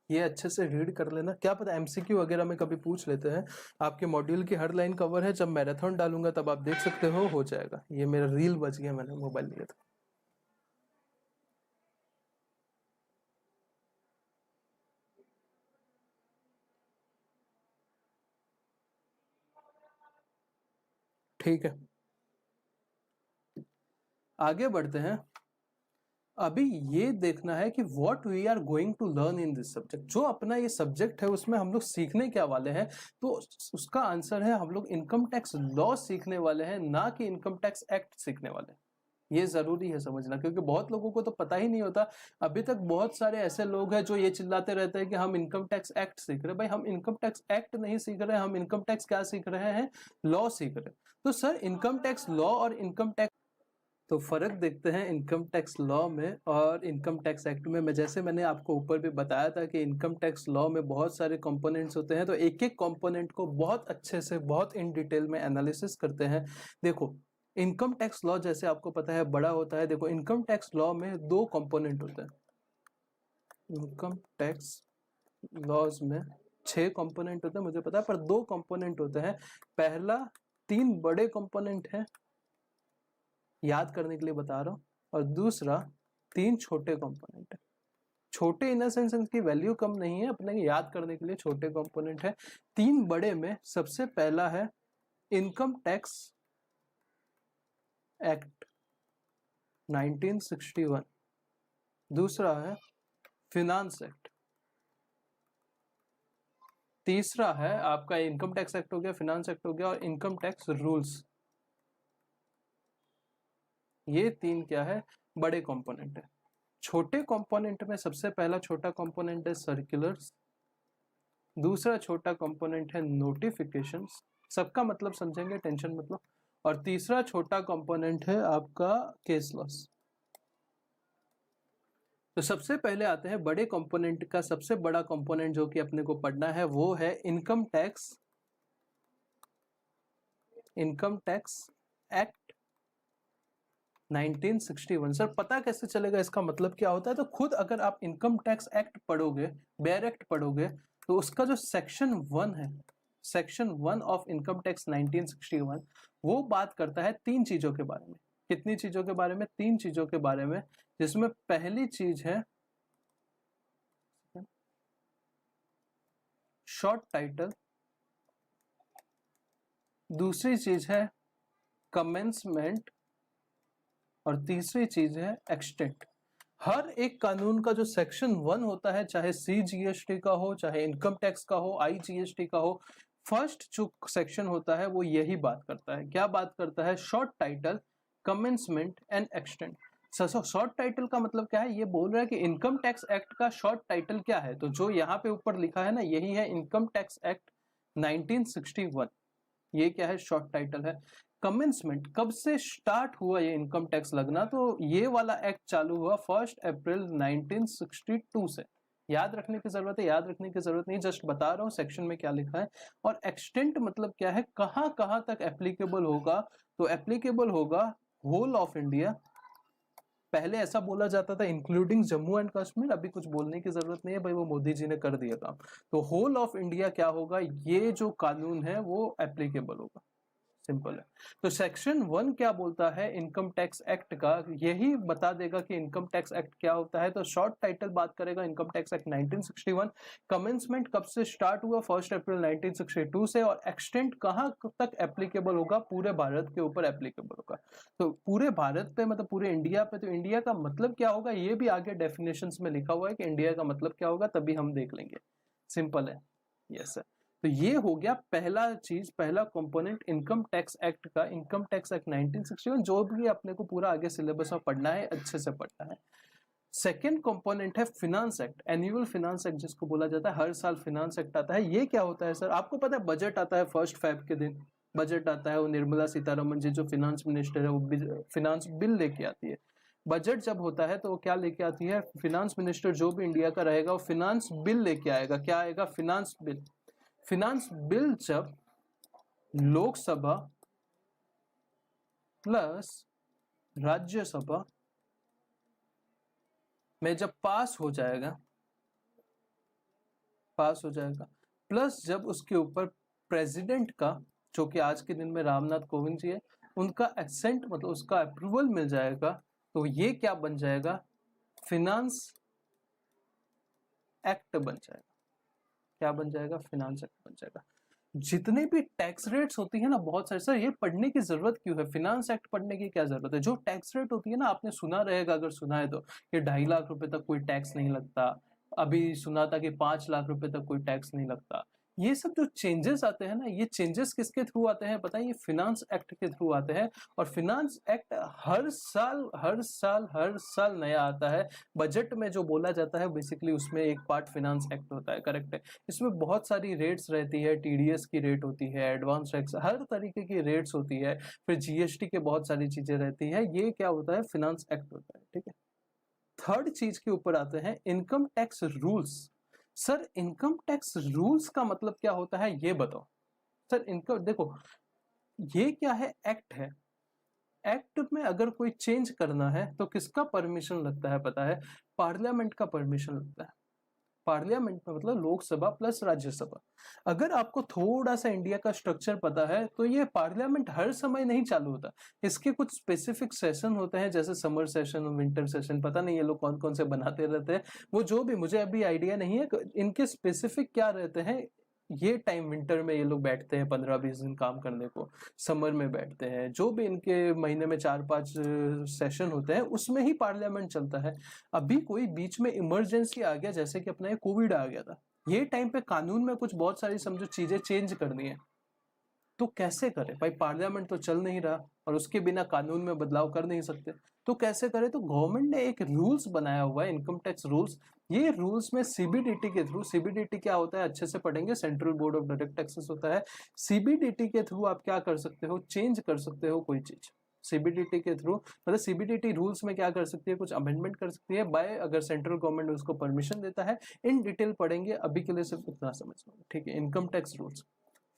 ये अच्छे से रीड कर लेना, क्या पता एमसीक्यू वगैरह में कभी पूछ लेते हैं। आपके मॉड्यूल की हर लाइन कवर है, जब मैराथन डालूंगा तब आप देख सकते हो जाएगा। ये मेरा रील बच गया, मैंने मोबाइल लिया था। ठीक है, आगे बढ़ते हैं। अभी ये देखना है कि what we are going to learn in this subject. जो अपना ये सब्जेक्ट है उसमें हम लोग सीखने क्या वाले हैं, तो उसका आंसर है हम लोग इनकम टैक्स लॉ सीखने वाले हैं, ना कि इनकम टैक्स एक्ट सीखने वाले हैं। ये जरूरी है समझना, क्योंकि बहुत लोगों को तो पता ही नहीं होता। अभी तक बहुत सारे ऐसे लोग हैं जो ये चिल्लाते रहते हैं कि हम इनकम टैक्स एक्ट सीख रहे हैं। भाई हम इनकम टैक्स एक्ट नहीं सीख रहे हैं, हम इनकम टैक्स क्या सीख रहे हैं, लॉ सीख रहे हैं। तो सर इनकम टैक्स लॉ और इनकम टैक्स, तो फर्क देखते हैं इनकम टैक्स लॉ में और इनकम टैक्स एक्ट में। मैं जैसे मैंने आपको ऊपर भी बताया था कि इनकम टैक्स लॉ में बहुत सारे कंपोनेंट्स होते हैं, तो एक एक कंपोनेंट को बहुत अच्छे से बहुत इन डिटेल में एनालिसिस करते हैं। देखो इनकम टैक्स लॉ जैसे आपको पता है बड़ा होता है। देखो इनकम टैक्स लॉ में दो कंपोनेंट होते हैं। इनकम टैक्स लॉज में 6 कंपोनेंट होते हैं मुझे पता है, पर 2 कंपोनेंट होते हैं। पहला 3 बड़े कंपोनेंट हैं, याद करने के लिए बता रहा हूं, और दूसरा 3 छोटे कंपोनेंट है। छोटे इन सेंस की वैल्यू कम नहीं है, अपने याद करने के लिए छोटे कंपोनेंट है। 3 बड़े में सबसे पहला है इनकम टैक्स एक्ट 1961, दूसरा है फिनांस एक्ट, तीसरा है आपका इनकम टैक्स एक्ट हो गया, फिनांस एक्ट हो गया, और इनकम टैक्स रूल्स। ये 3 क्या है, बड़े कंपोनेंट है। छोटे कंपोनेंट में सबसे पहला छोटा कंपोनेंट है सर्कुलर्स, दूसरा छोटा कंपोनेंट है नोटिफिकेशंस, सबका मतलब समझेंगे, टेंशन मतलब, और तीसरा छोटा कंपोनेंट है आपका केस लॉस। तो सबसे पहले आते हैं बड़े कंपोनेंट का। सबसे बड़ा कंपोनेंट जो कि अपने को पढ़ना है वो है इनकम टैक्स एक्ट 1961। सर पता कैसे चलेगा इसका मतलब क्या होता है? तो खुद अगर आप इनकम टैक्स एक्ट पढ़ोगे, बेयर एक्ट पढ़ोगे, तो उसका जो सेक्शन 1 है, सेक्शन 1 ऑफ इनकम टैक्स 1961, वो बात करता है 3 चीजों के बारे में। कितनी चीजों के बारे में? 3 चीजों के बारे में, जिसमें पहली चीज है शॉर्ट टाइटल, दूसरी चीज है कमेंसमेंट, और तीसरी चीज है एक्सटेंट। हर एक कानून का जो सेक्शन 1 होता है, चाहे CGST का हो, चाहे इनकम टैक्स का हो, IGST का हो, फर्स्ट जो सेक्शन होता है वो यही बात करता है। क्या बात करता है? Short title, commencement and extent. Short title का मतलब क्या है? ये बोल रहा है कि इनकम टैक्स एक्ट का शॉर्ट टाइटल क्या है। तो जो यहाँ पे ऊपर लिखा है ना, यही है इनकम टैक्स एक्ट 1961। ये क्या है? शॉर्ट टाइटल है। कमेंसमेंट, कब से स्टार्ट हुआ ये इनकम टैक्स लगना? तो ये वाला एक्ट चालू हुआ 1 अप्रैल 1962 से। याद रखने की जरूरत है? याद रखने की जरूरत नहीं, जस्ट बता रहा हूं सेक्शन में क्या लिखा है। और एक्सटेंट मतलब क्या है? कहां कहां तक एप्लीकेबल होगा? तो एप्लीकेबल होगा होल ऑफ इंडिया। पहले ऐसा बोला जाता था इंक्लूडिंग जम्मू एंड कश्मीर, अभी कुछ बोलने की जरूरत नहीं है भाई, वो मोदी जी ने कर दिया काम। तो होल ऑफ इंडिया क्या होगा? ये जो कानून है वो एप्लीकेबल होगा, सिंपल है। तो सेक्शन 1 क्या बोलता है इनकम टैक्स एक्ट का, यही बता देगा कि इनकम टैक्स एक्ट क्या होता है। तो शॉर्ट टाइटल बात करेगा इनकम टैक्स एक्ट 1961, कमेंसमेंट कब से स्टार्ट हुआ 1 अप्रैल 1962 से, और एक्सटेंट कहां तक एप्लीकेबल होगा? पूरे भारत के ऊपर एप्लीकेबल होगा। तो पूरे भारत पे मतलब पूरे इंडिया पे। तो इंडिया का मतलब क्या होगा ये भी आगे डेफिनेशंस में लिखा हुआ है कि इंडिया का मतलब क्या होगा, तभी हम देख लेंगे। सिंपल है, यस सर। तो ये हो गया पहला चीज, पहला कंपोनेंट इनकम टैक्स एक्ट का, इनकम टैक्स एक्ट 1961, जो भी अपने को पूरा आगे सिलेबस में पढ़ना है, अच्छे से पढ़ना है। सेकेंड कंपोनेंट है finance act, annual finance act जिसको बोला जाता है। हर साल फिनांस एक्ट आता है। ये क्या होता है सर? आपको पता है बजट आता है 1 फेब के दिन, बजट आता है। वो निर्मला सीतारमन जी जो फिनांस मिनिस्टर है वो फिनांस बिल लेके आती है। बजट जब होता है तो वो क्या लेके आती है? फिनांस मिनिस्टर जो भी इंडिया का रहेगा वो फिनांस बिल लेके आएगा। क्या आएगा? Finance bill. फिनांस बिल जब लोकसभा प्लस राज्यसभा में जब पास हो जाएगा प्लस जब उसके ऊपर प्रेसिडेंट का, जो कि आज के दिन में रामनाथ कोविंद जी है, उनका एसेंट मतलब उसका अप्रूवल मिल जाएगा, तो ये क्या बन जाएगा, फिनांस एक्ट बन जाएगा। क्या बन जाएगा, फिनांस एक्ट बन जाएगा। जितने भी टैक्स रेट्स होती है ना, बहुत सारे, सर ये पढ़ने की जरूरत क्यों है, फिनांस एक्ट पढ़ने की क्या जरूरत है। जो टैक्स रेट होती है ना, आपने सुना रहेगा, अगर सुना है तो, कि 2.5 लाख रुपए तक कोई टैक्स नहीं लगता। अभी सुना था कि 5 लाख रुपए तक कोई टैक्स नहीं लगता। ये सब जो चेंजेस आते हैं ना, ये चेंजेस किसके थ्रू आते हैं पता है, ये फिनांस एक्ट के थ्रू आते हैं। और फिनांस एक्ट हर साल नया आता है। बजट में जो बोला जाता है बेसिकली उसमें एक पार्ट फिनांस एक्ट होता है, करेक्ट है। इसमें बहुत सारी रेट्स रहती है, टीडीएस की रेट होती है, एडवांस टैक्स, हर तरीके की रेट्स होती है, फिर जीएसटी के बहुत सारी चीजें रहती है। ये क्या होता है, फिनांस एक्ट होता है, ठीक है। थर्ड चीज के ऊपर आते हैं, income tax rules. Sir income tax rules का मतलब क्या होता है, ये बताओ। सर इनकम देखो, ये क्या है, एक्ट है। एक्ट में अगर कोई चेंज करना है तो किसका परमिशन लगता है पता है, पार्लियामेंट का परमिशन लगता है। पार्लियामेंट में मतलब लोकसभा प्लस राज्यसभा। अगर आपको थोड़ा सा इंडिया का स्ट्रक्चर पता है तो ये पार्लियामेंट हर समय नहीं चालू होता। इसके कुछ स्पेसिफिक सेशन होते हैं, जैसे समर सेशन और विंटर सेशन, पता नहीं ये लोग कौन कौन से बनाते रहते हैं, वो जो भी, मुझे अभी आइडिया नहीं है इनके स्पेसिफिक क्या रहते हैं। ये टाइम विंटर में ये लोग बैठते हैं 15-20 दिन काम करने को, समर में बैठते हैं, जो भी इनके महीने में 4-5 सेशन होते हैं उसमें ही पार्लियामेंट चलता है। अभी कोई बीच में इमरजेंसी आ गया, जैसे कि अपना ये कोविड आ गया था, ये टाइम पे कानून में कुछ बहुत सारी समझो चीजें चेंज करनी है, तो कैसे करें भाई, पार्लियामेंट तो चल नहीं रहा और उसके बिना कानून में बदलाव कर नहीं सकते, तो कैसे करें। तो गवर्नमेंट ने एक रूल्स बनाया हुआ है, इनकम टैक्स रूल्स। ये रूल्स में सीबीडीटी के थ्रू, सीबीडीटी क्या होता है अच्छे से पढ़ेंगे, central board of direct taxes होता है। सीबीडीटी के थ्रू आप क्या कर सकते हो, चेंज कर सकते हो कोई चीज। सीबीडीटी के थ्रू मतलब सीबीडीटी रूल्स में क्या कर सकती है, कुछ अमेंडमेंट कर सकती है बाय, अगर सेंट्रल गवर्नमेंट उसको परमिशन देता है। इन डिटेल पढ़ेंगे, अभी के लिए सिर्फ इतना समझ लो, ठीक है। इनकम टैक्स रूल्स,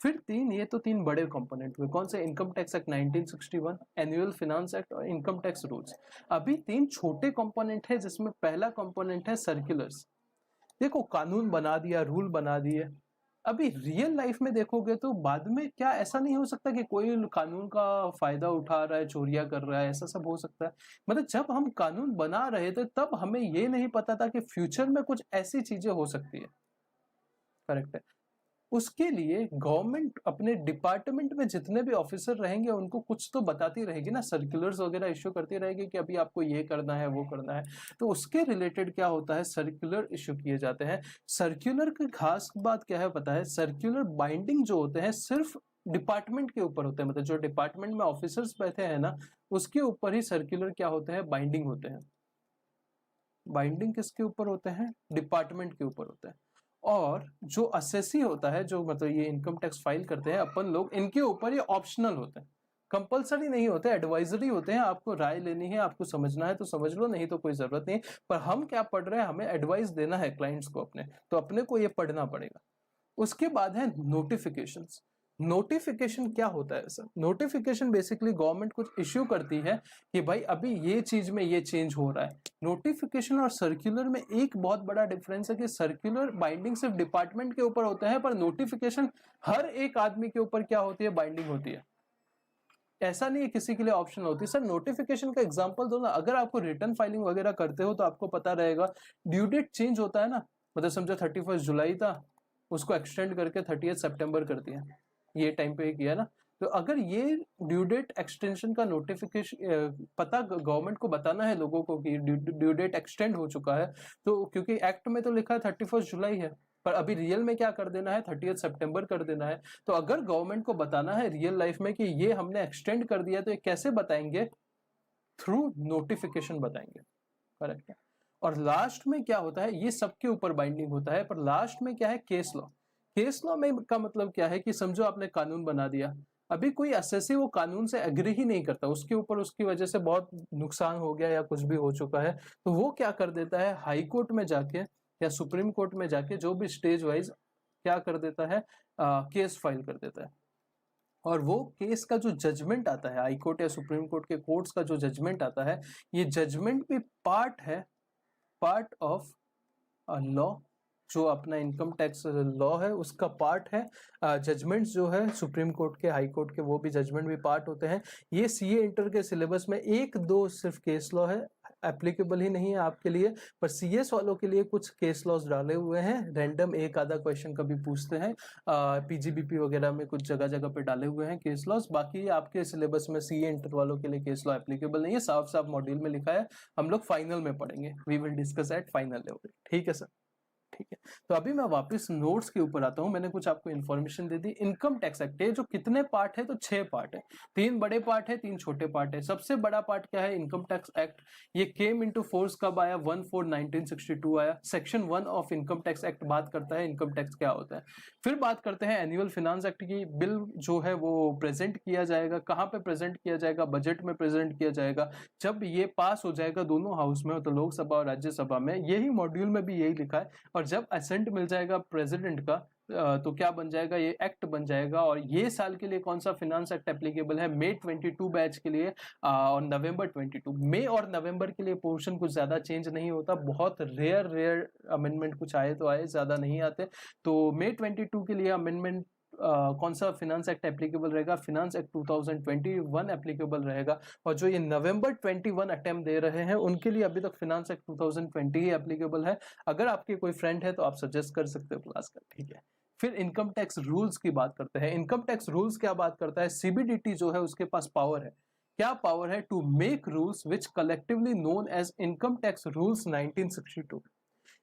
फिर ये तो तीन बड़े कंपोनेंट हुए, कौन से, income tax act 1961, annual finance act और इनकम टैक्स रूल्स। अभी तीन छोटे कंपोनेंट है, जिसमें पहला कंपोनेंट है सर्कुलर्स। देखो कानून बना दिया, रूल बना दिए, अभी रियल लाइफ में देखोगे तो बाद में क्या ऐसा नहीं हो सकता कि कोई कानून का फायदा उठा रहा है, चोरियां कर रहा है, ऐसा सब हो सकता है। मतलब जब हम कानून बना रहे थे तब हमें ये नहीं पता था कि फ्यूचर में कुछ ऐसी चीजें हो सकती है, करेक्ट है। उसके लिए गवर्नमेंट अपने डिपार्टमेंट में जितने भी ऑफिसर रहेंगे उनको कुछ तो बताती रहेगी ना, सर्कुलर्स वगैरह इश्यू करती रहेगी कि अभी आपको ये करना है, वो करना है। तो उसके रिलेटेड क्या होता है, सर्कुलर इश्यू किए जाते हैं। सर्कुलर की खास बात क्या है पता है, सर्कुलर बाइंडिंग जो होते हैं सिर्फ डिपार्टमेंट के ऊपर होते हैं, मतलब जो डिपार्टमेंट में ऑफिसर्स बैठे हैं ना, उसके ऊपर ही सर्कुलर क्या होते हैं, बाइंडिंग होते हैं। बाइंडिंग किसके ऊपर होते हैं, डिपार्टमेंट के ऊपर होते हैं। और जो असेसी होता है, जो मतलब ये इनकम टैक्स फाइल करते हैं अपन लोग, इनके ऊपर ये ऑप्शनल होते हैं, कंपलसरी नहीं होते, एडवाइजरी होते हैं। आपको राय लेनी है, आपको समझना है तो समझ लो, नहीं तो कोई जरूरत नहीं। पर हम क्या पढ़ रहे हैं, हमें एडवाइस देना है क्लाइंट्स को अपने, तो अपने को ये पढ़ना पड़ेगा। उसके बाद है नोटिफिकेशंस। नोटिफिकेशन क्या होता है सर, नोटिफिकेशन बेसिकली गवर्नमेंट कुछ इश्यू करती है कि भाई अभी ये चीज में ये चेंज हो रहा है। नोटिफिकेशन और सर्कुलर में एक बहुत बड़ा डिफरेंस है कि सर्कुलर बाइंडिंग सिर्फ डिपार्टमेंट के ऊपर होता है, पर नोटिफिकेशन हर एक आदमी के ऊपर क्या होती है, बाइंडिंग होती है। ऐसा नहीं है किसी के लिए ऑप्शन होती है। सर नोटिफिकेशन का एग्जांपल दो ना, अगर आपको रिटर्न फाइलिंग वगैरह करते हो तो आपको पता रहेगा, ड्यू डेट चेंज होता है ना, मतलब समझो 31 जुलाई था, उसको एक्सटेंड करके 30 सितंबर कर दिया, ये टाइम पे ही किया ना। तो अगर ये ड्यू डेट एक्सटेंशन का नोटिफिकेशन पता गवर्नमेंट को बताना है लोगों को कि ड्यू डेट एक्सटेंड हो चुका है, तो क्योंकि एक्ट में तो लिखा है 31 जुलाई है, पर अभी रियल में क्या कर देना है, 30 सितंबर कर देना है। तो अगर गवर्नमेंट को बताना है रियल लाइफ में कि ये हमने एक्सटेंड कर दिया, तो ये कैसे बताएंगे, थ्रू नोटिफिकेशन बताएंगे, करेक्ट है। और लास्ट में क्या होता है, ये सबके ऊपर बाइंडिंग होता है, पर लास्ट में क्या है, केस लॉ। केस लॉ में का मतलब क्या है कि समझो आपने कानून बना दिया, अभी कोई असेसी वो कानून से एग्री ही नहीं करता, उसके ऊपर उसकी वजह से बहुत नुकसान हो गया या कुछ भी हो चुका है, तो वो क्या कर देता है, हाई कोर्ट में जाके या सुप्रीम कोर्ट में जाके, जो भी स्टेज वाइज क्या कर देता है, केस फाइल कर देता है। और वो केस का जो जजमेंट आता है हाई कोर्ट या सुप्रीम कोर्ट के कोर्ट्स का जो जजमेंट आता है, ये जजमेंट भी पार्ट ऑफ लॉ, जो अपना इनकम टैक्स लॉ है उसका पार्ट है। जजमेंट्स जो है सुप्रीम कोर्ट के, हाई कोर्ट के, वो भी जजमेंट भी पार्ट होते हैं। ये सीए इंटर के सिलेबस में एक दो सिर्फ केस लॉ है, एप्लीकेबल ही नहीं है आपके लिए, पर सीएस वालों के लिए कुछ केस लॉज डाले हुए हैं, रैंडम एक आधा क्वेश्चन कभी पूछते हैं, पीजीबीपी वगैरह में कुछ जगह जगह पे डाले हुए हैं केस लॉज। बाकी आपके सिलेबस में सीए इंटर वालों के लिए केस लॉ एप्लीकेबल नहीं है, साफ साफ मॉड्यूल में लिखा है, हम लोग फाइनल में पढ़ेंगे, we will discuss at final level. ठीक है सर, ठीक है। तो अभी मैं वापस नोट्स के ऊपर आता हूं। मैंने कुछ आपको इन्फॉर्मेशन दे दी। इनकम टैक्स एक्ट है जो कितने पार्ट है, तो 6 पार्ट है, 3 बड़े पार्ट है, 3 छोटे पार्ट है। सबसे बड़ा पार्ट क्या है, इनकम टैक्स एक्ट। ये केम इनटू फोर्स कब आया, 1/4/1962 आया। Section 1 of income tax act बात करता है इनकम टैक्स क्या होता है। फिर बात करते हैं एनुअल फिनांस एक्ट की। बिल जो है वो प्रेजेंट किया जाएगा, कहां पे प्रेजेंट किया जाएगा, बजट में प्रेजेंट किया जाएगा। जब ये पास हो जाएगा दोनों हाउस में, तो लोकसभा और राज्यसभा में, यही मॉड्यूल में भी यही लिखा है। और जब असेंट मिल जाएगा प्रेसिडेंट का, तो क्या बन जाएगा, ये एक्ट बन जाएगा। और ये साल के लिए कौन सा फिनांस एक्ट एप्लीकेबल है, मई 22 बैच के लिए और नवंबर 22। मई और नवंबर के लिए पोर्शन कुछ ज्यादा चेंज नहीं होता, बहुत रेयर अमेंडमेंट कुछ आए तो आए, ज्यादा नहीं आते। तो मई 22 के लिए अमेंडमेंट कौन सा फिनांस एक्ट एप्लीकेबल रहेगा, फिनांस एक्ट 2021 एप्लीकेबल रहेगा। और जो ये नवंबर 21 अटेम्प्ट दे रहे हैं उनके लिए अभी तक फिनांस एक्ट 2020 ही एप्लीकेबल है। अगर आपके कोई फ्रेंड है तो आप सजेस्ट कर सकते हो क्लास का, ठीक है। फिर इनकम टैक्स रूल्स की बात करते हैं। इनकम टैक्स रूल्स क्या बात करता है, सीबीडीटी जो है उसके पास पावर है, क्या पावर है, to make rules which collectively known as income tax rules 1962।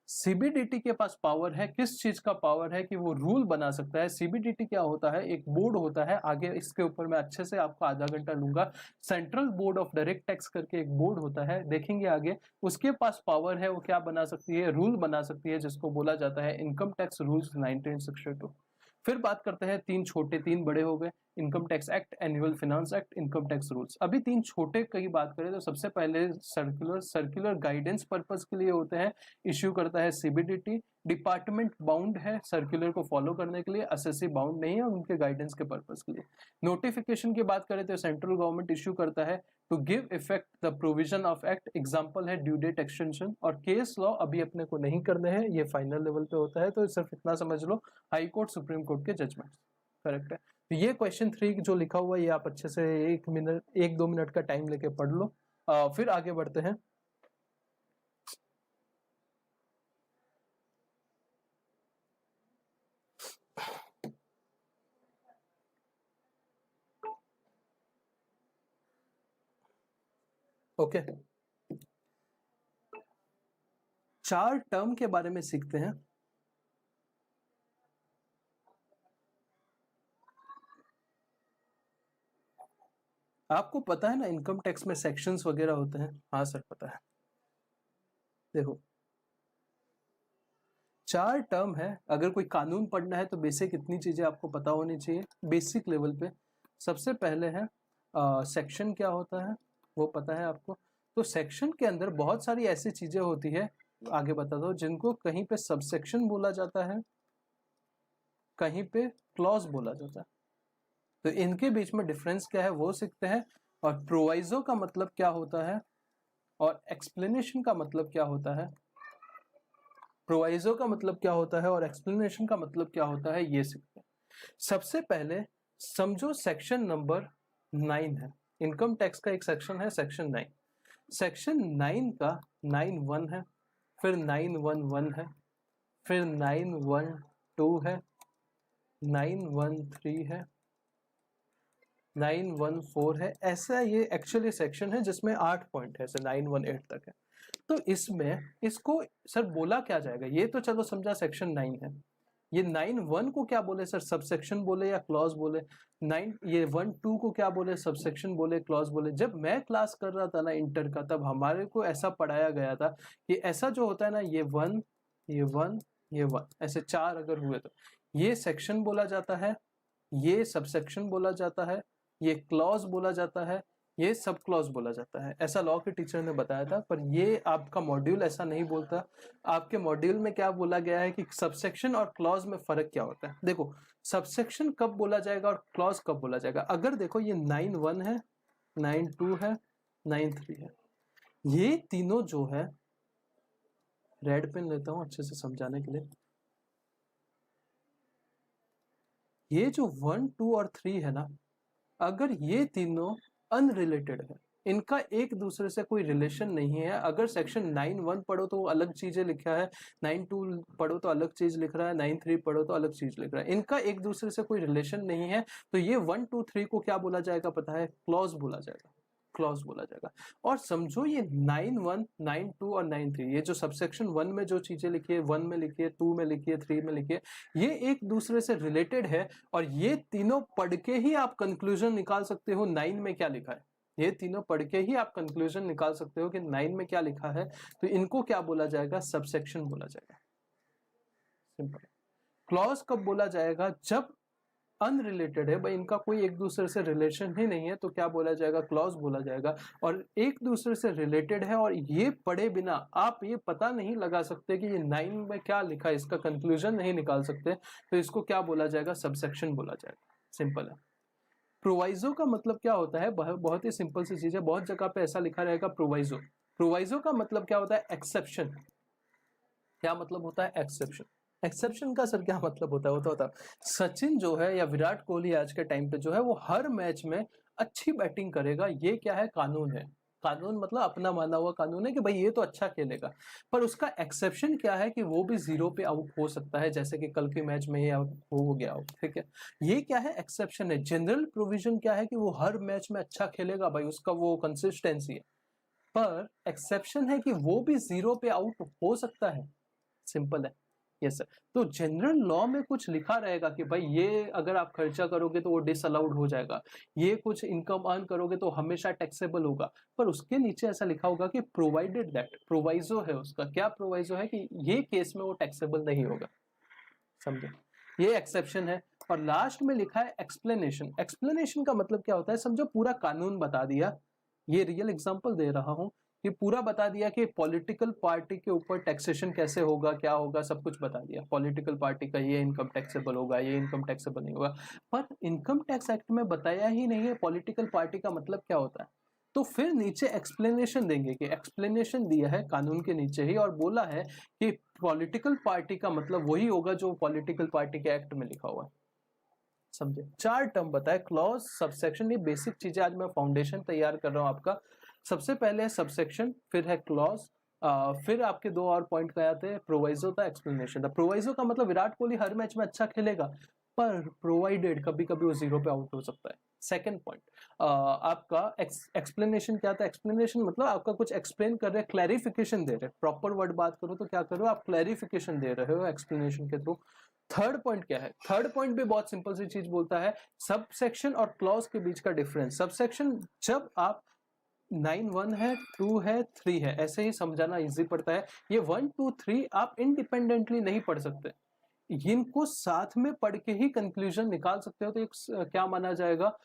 CBDT के पास पावर है, किस चीज का पावर है, कि वो रूल बना सकता है। सीबीडीटी क्या होता है, एक बोर्ड होता है, आगे इसके ऊपर मैं अच्छे से आपको आधा घंटा लूंगा। Central board of direct tax करके एक बोर्ड होता है, देखेंगे आगे। उसके पास पावर है, वो क्या बना सकती है, रूल बना सकती है, जिसको बोला जाता है इनकम टैक्स रूल्स 1962। फिर बात करते हैं 3 छोटे 3 बड़े हो गए, income tax act, annual finance act, income tax rules. अभी 3 छोटे की बात करें तो सबसे पहले सर्कुलर गाइडेंस पर्पस के लिए होते हैं, इश्यू करता है सीबीडीटी। डिपार्टमेंट बाउंड है सर्कुलर को फॉलो करने के लिए, एसएससी बाउंड नहीं है उनके गाइडेंस के पर्पस के लिए। नोटिफिकेशन की बात करें तो सेंट्रल गवर्नमेंट इश्यू करता है to give effect the provision of act, example है ड्यू डेट एक्सटेंशन। और केस लॉ अभी अपने को नहीं करने हैं, ये फाइनल लेवल पे होता है, तो सिर्फ इतना समझ लो, हाई कोर्ट सुप्रीम कोर्ट के जजमेंट, करेक्ट है। तो ये क्वेश्चन 3 जो लिखा हुआ है ये आप अच्छे से 1-2 मिनट का टाइम लेके पढ़ लो। फिर आगे बढ़ते हैं। ओके, 4 टर्म के बारे में सीखते हैं। आपको पता है ना इनकम टैक्स में सेक्शंस वगैरह होते हैं, हाँ सर पता है। देखो 4 टर्म है, अगर कोई कानून पढ़ना है तो बेसिक इतनी चीजें आपको पता होनी चाहिए बेसिक लेवल पे। सबसे पहले है सेक्शन क्या होता है, वो पता है आपको। तो सेक्शन के अंदर बहुत सारी ऐसी चीजें होती है, आगे बता दो, जिनको कहीं पे सबसेक्शन बोला जाता है, कहीं पे क्लॉज बोला जाता है। तो इनके बीच में डिफरेंस क्या है वो सीखते हैं। और प्रोवाइजो का मतलब क्या होता है, और एक्सप्लेनेशन का मतलब क्या होता है। प्रोवाइजो का मतलब क्या होता है और एक्सप्लेनेशन का मतलब क्या होता है, ये सीखते हैं। सबसे पहले समझो सेक्शन नंबर 9 है, इनकम टैक्स का एक सेक्शन है सेक्शन 9। सेक्शन 9 का 9(1) है, फिर 9(1)(1) है, फिर 9(1)(2) है, 9(1)(3) है, 9(1)(4) है। ऐसा ये एक्चुअली सेक्शन है जिसमें 8 पॉइंट है, ऐसे 9(1)(8) तक है। तो इसमें इसको सर बोला क्या जाएगा, ये तो चलो समझा सेक्शन 9 है। ये 9(1) को क्या बोले सर, सबसेक्शन बोले या क्लॉज बोले। 9 ये 1(2) को क्या बोले, सबसेक्शन बोले, क्लॉज बोले। जब मैं क्लास कर रहा था ना इंटर का, तब हमारे को ऐसा पढ़ाया गया था कि ऐसा जो होता है ना, ये 1, ये 1, ये 1, ऐसे 4 अगर हुए तो ये सेक्शन बोला जाता है, ये सबसेक्शन बोला जाता है, ये क्लॉज बोला जाता है, ये सब क्लॉज बोला जाता है, ऐसा लॉ के टीचर ने बताया था, पर ये आपका मॉड्यूल ऐसा नहीं बोलता। आपके मॉड्यूल में क्या बोला गया है कि सबसेक्शन और क्लॉज में फर्क क्या होता है। देखो, सबसेक्शन कब बोला जाएगा और क्लॉज कब बोला जाएगा। अगर देखो ये 9(1) है, 9(2) है, 9(3) है, ये तीनों जो है, रेड पेन लेता हूं अच्छे से समझाने के लिए, ये जो 1, 2 और 3 है ना, अगर ये तीनों अनरिलेटेड है, इनका एक दूसरे से कोई रिलेशन नहीं है। अगर सेक्शन 9(1) पढ़ो तो अलग चीजें लिखा है, 9(2) पढ़ो तो अलग चीज लिख रहा है, 9(3) पढ़ो तो अलग चीज लिख रहा है, इनका एक दूसरे से कोई रिलेशन नहीं है, तो ये 1, 2, 3 को क्या बोला जाएगा पता है? क्लॉज बोला जाएगा, क्लॉज बोला जाएगा। और समझो ये 9(1), 9(2) और 9(3), ये जो सबसेक्शन 1 में जो चीजें लिखी है, 1 में लिखी है, 2 में लिखी है, 3 में लिखी है, ये एक दूसरे से रिलेटेड है। और ये तीनों पढ़ के ही आप कंक्लूजन निकाल सकते हो 9 में क्या लिखा है। ये तीनों पढ़ के ही आप कंक्लूजन निकाल सकते हो कि 9 में क्या लिखा है। तो इनको क्या बोला जाएगा? सबसेक्शन बोला जाएगा। सिंपल। क्लॉज कब बोला जाएगा? जब अनरिलेटेड है भाई, इनका कोई एक दूसरे से रिलेशन ही नहीं है, तो क्या बोला जाएगा? क्लॉज बोला जाएगा। और एक दूसरे से रिलेटेड है और ये पढ़े बिना आप ये पता नहीं लगा सकते कि ये 9 में क्या लिखा है, इसका कंक्लूजन नहीं निकाल सकते, तो इसको क्या बोला जाएगा? सबसेक्शन बोला जाएगा। सिंपल है। प्रोवाइजो का मतलब क्या होता है? बहुत ही सिंपल सी चीज है, बहुत जगह पे ऐसा लिखा रहेगा प्रोवाइजो। प्रोवाइजो का मतलब क्या होता है? एक्सेप्शन। क्या मतलब होता है? एक्सेप्शन। एक्सेप्शन का सर क्या मतलब होता है? वो तो होता है, सचिन जो है या विराट कोहली आज के टाइम पे जो है, वो हर मैच में अच्छी बैटिंग करेगा, ये क्या है? कानून है। कानून मतलब अपना माना हुआ कानून है कि भाई ये तो अच्छा खेलेगा, पर उसका एक्सेप्शन क्या है कि वो भी 0 पे आउट हो सकता है, जैसे कि कल के मैच में ये हो गया आउट। ठीक है, ये क्या है? एक्सेप्शन है। जनरल प्रोविजन क्या है कि वो हर मैच में अच्छा खेलेगा, भाई उसका वो कंसिस्टेंसी है। पर एक्सेप्शन है कि वो भी 0 पे आउट हो सकता है। सिंपल है। Yes sir. तो जनरल लॉ में कुछ लिखा रहेगा कि भाई ये अगर आप खर्चा करोगे तो वो डिसअलाउड हो जाएगा, ये कुछ इनकम अर्न करोगे तो हमेशा टैक्सेबल होगा, पर उसके नीचे ऐसा लिखा होगा कि प्रोवाइडेड दैट, प्रोवाइजो है उसका। क्या प्रोवाइजो है? कि ये केस में वो टैक्सेबल नहीं होगा। समझे? ये एक्सेप्शन है। और लास्ट में लिखा है एक्सप्लेनेशन। एक्सप्लेनेशन का मतलब क्या होता है? समझो पूरा कानून बता दिया, ये रियल एग्जांपल दे रहा हूं, कि पूरा बता दिया कि पॉलिटिकल पार्टी के ऊपर टैक्सेशन कैसे होगा, क्या होगा, सब कुछ बता दिया। पॉलिटिकल पार्टी का ये इनकम टैक्सेबल होगा, ये इनकम टैक्सेबल नहीं होगा, पर इनकम टैक्स एक्ट में बताया ही नहीं है पॉलिटिकल पार्टी का मतलब क्या होता है। तो फिर नीचे एक्सप्लेनेशन देंगे, कि एक्सप्लेनेशन दिया है कानून के नीचे ही, और बोला है कि पॉलिटिकल पार्टी का मतलब वही होगा जो पॉलिटिकल पार्टी के एक्ट में लिखा हुआ है। समझे? 4 टर्म बताए, क्लॉज, सबसेक्शन, ये बेसिक चीजें। आज मैं फाउंडेशन तैयार कर रहा हूं आपका। सबसे पहले है सबसेक्शन, फिर है क्लॉज, फिर आपके 2 और पॉइंट क्या आते हैं? प्रोवाइजो था, एक्सप्लेनेशन था। प्रोवाइजो का मतलब विराट कोहली हर मैच में अच्छा खेलेगा, पर प्रोवाइडेड कभी कभी वो 0 पे आउट हो सकता है। सेकंड पॉइंट आपका एक्सप्लेनेशन क्या था? एक्सप्लेनेशन मतलब आपका कुछ एक्सप्लेन कर रहे हैं, क्लैरिफिकेशन दे रहे हैं। प्रॉपर वर्ड बात करो तो क्या कर रहे हो आप? क्लैरिफिकेशन दे रहे हो एक्सप्लेनेशन के थ्रू। थर्ड पॉइंट क्या है? थर्ड पॉइंट भी बहुत सिंपल सी चीज बोलता है, सबसेक्शन और क्लॉज के बीच का डिफरेंस। सबसेक्शन जब आप 9(1) है, 2 है, 3 है, ऐसे ही समझाना इजी पड़ता है। ये 1, 2, 3 आप इंडिपेंडेंटली नहीं पढ़ सकते, इनको साथ में पढ़ के ही कंक्लूजन निकाल सकते हो। तो एक क्या माना जाएगा?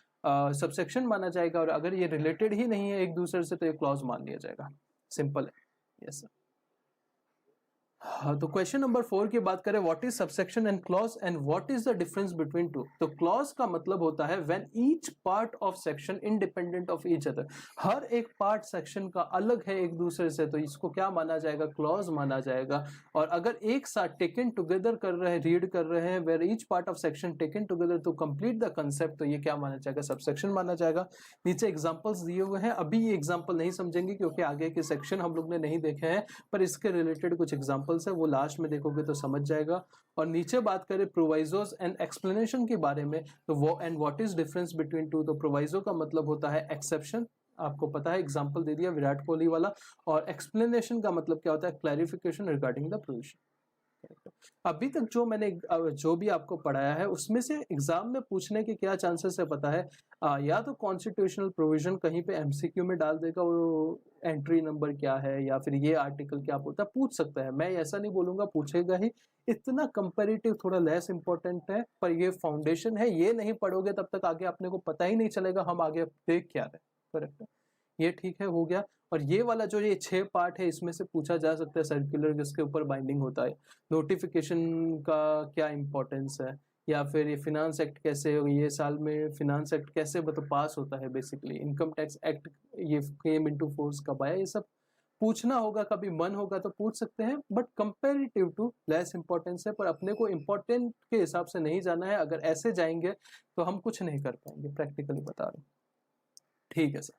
सबसेक्शन माना जाएगा। और अगर ये रिलेटेड ही नहीं है एक दूसरे से तो ये क्लॉज मान लिया जाएगा। सिंपल है। Yes sir. हाँ, तो क्वेश्चन नंबर 4 की बात करें, what is subsection and clause and what is the difference between two. तो क्लॉज का मतलब होता है when each part of section independent of each other, हर एक पार्ट सेक्शन का अलग है एक दूसरे से, तो इसको क्या माना जाएगा? क्लॉज माना जाएगा। और अगर एक साथ टेकन टुगेदर कर रहे हैं, रीड कर रहे हैं, where each part of section taken together to complete the concept, तो ये क्या माना जाएगा? सबसेक्शन माना जाएगा। नीचे एग्जांपल्स दिए हुए हैं, अभी ये एग्जांपल नहीं समझेंगे क्योंकि आगे के सेक्शन हम लोग ने नहीं देखे हैं, पर इसके रिलेटेड कुछ एग्जांपल है, वो लास्ट में देखोगे तो समझ जाएगा। और नीचे बात करें प्रोवाइजोस एंड एक्सप्लेनेशन के बारे में, तो वो and what is difference between two. तो प्रोवाइजो का मतलब होता है एक्सेप्शन, आपको पता है, एग्जांपल दे दिया विराट कोहली वाला। और एक्सप्लेनेशन का मतलब क्या होता है? Clarification regarding the provision. अभी तक जो मैंने जो भी आपको पढ़ाया है उसमें से एग्जाम में पूछने के क्या चांसेस है पता है? या तो कॉन्स्टिट्यूशनल प्रोविजन कहीं पे एमसीक्यू में डाल देगा, वो एंट्री नंबर क्या है या फिर ये आर्टिकल क्या बोलता है, पूछ सकता है। मैं ऐसा नहीं बोलूंगा पूछेगा ही, इतना कंपेरेटिव थोड़ा लेस इंपॉर्टेंट है, पर ये फाउंडेशन है, ये नहीं पढ़ोगे तब तक आगे अपने को पता ही नहीं चलेगा हम आगे देख क्या रहे। करेक्ट है, ये ठीक है, हो गया। और ये वाला जो ये 6 पार्ट है इसमें से पूछा जा सकता है सर्कुलर किसके ऊपर बाइंडिंग होता है, नोटिफिकेशन का क्या इंपॉर्टेंस है, या फिर ये फिनांस एक्ट कैसे, ये साल में फिनांस एक्ट कैसे मतलब पास होता है, बेसिकली इनकम टैक्स एक्ट ये केम इनटू फोर्स कब आया, ये सब पूछना होगा, कभी मन होगा तो पूछ सकते हैं, but comparative to less importance है, पर अपने को इम्पोर्टेंट के हिसाब से नहीं जाना है। अगर ऐसे जाएंगे तो हम कुछ नहीं कर पाएंगे, प्रैक्टिकली बता रहे हैं। ठीक है सर।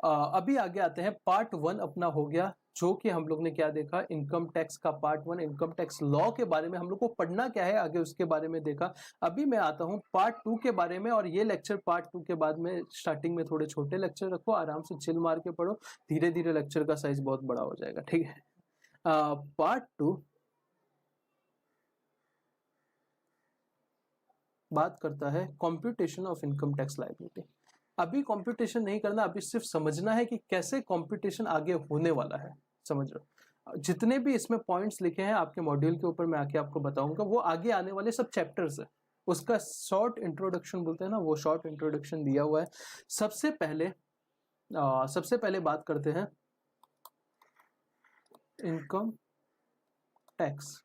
अभी आगे आते हैं, पार्ट 1 अपना हो गया, जो कि हम लोग ने क्या देखा, इनकम टैक्स का पार्ट 1, इनकम टैक्स लॉ के बारे में हम लोग को पढ़ना क्या है आगे उसके बारे में देखा। अभी मैं आता हूं पार्ट 2 के बारे में, और ये लेक्चर पार्ट 2 के बाद में स्टार्टिंग में थोड़े छोटे लेक्चर रखो, आराम से चिल मार के पढ़ो, धीरे धीरे लेक्चर का साइज बहुत बड़ा हो जाएगा, ठीक है। पार्ट 2 बात करता है computation of income tax liability. अभी कंप्यूटेशन नहीं करना, अभी सिर्फ समझना है कि कैसे कंप्यूटेशन आगे होने वाला है, समझ रहे हो। जितने भी इसमें पॉइंट्स लिखे हैं आपके मॉड्यूल के ऊपर मैं आके आपको बताऊंगा, वो आगे आने वाले सब चैप्टर्स है, उसका शॉर्ट इंट्रोडक्शन बोलते हैं ना, वो शॉर्ट इंट्रोडक्शन दिया हुआ है। सबसे पहले बात करते हैं इनकम टैक्स।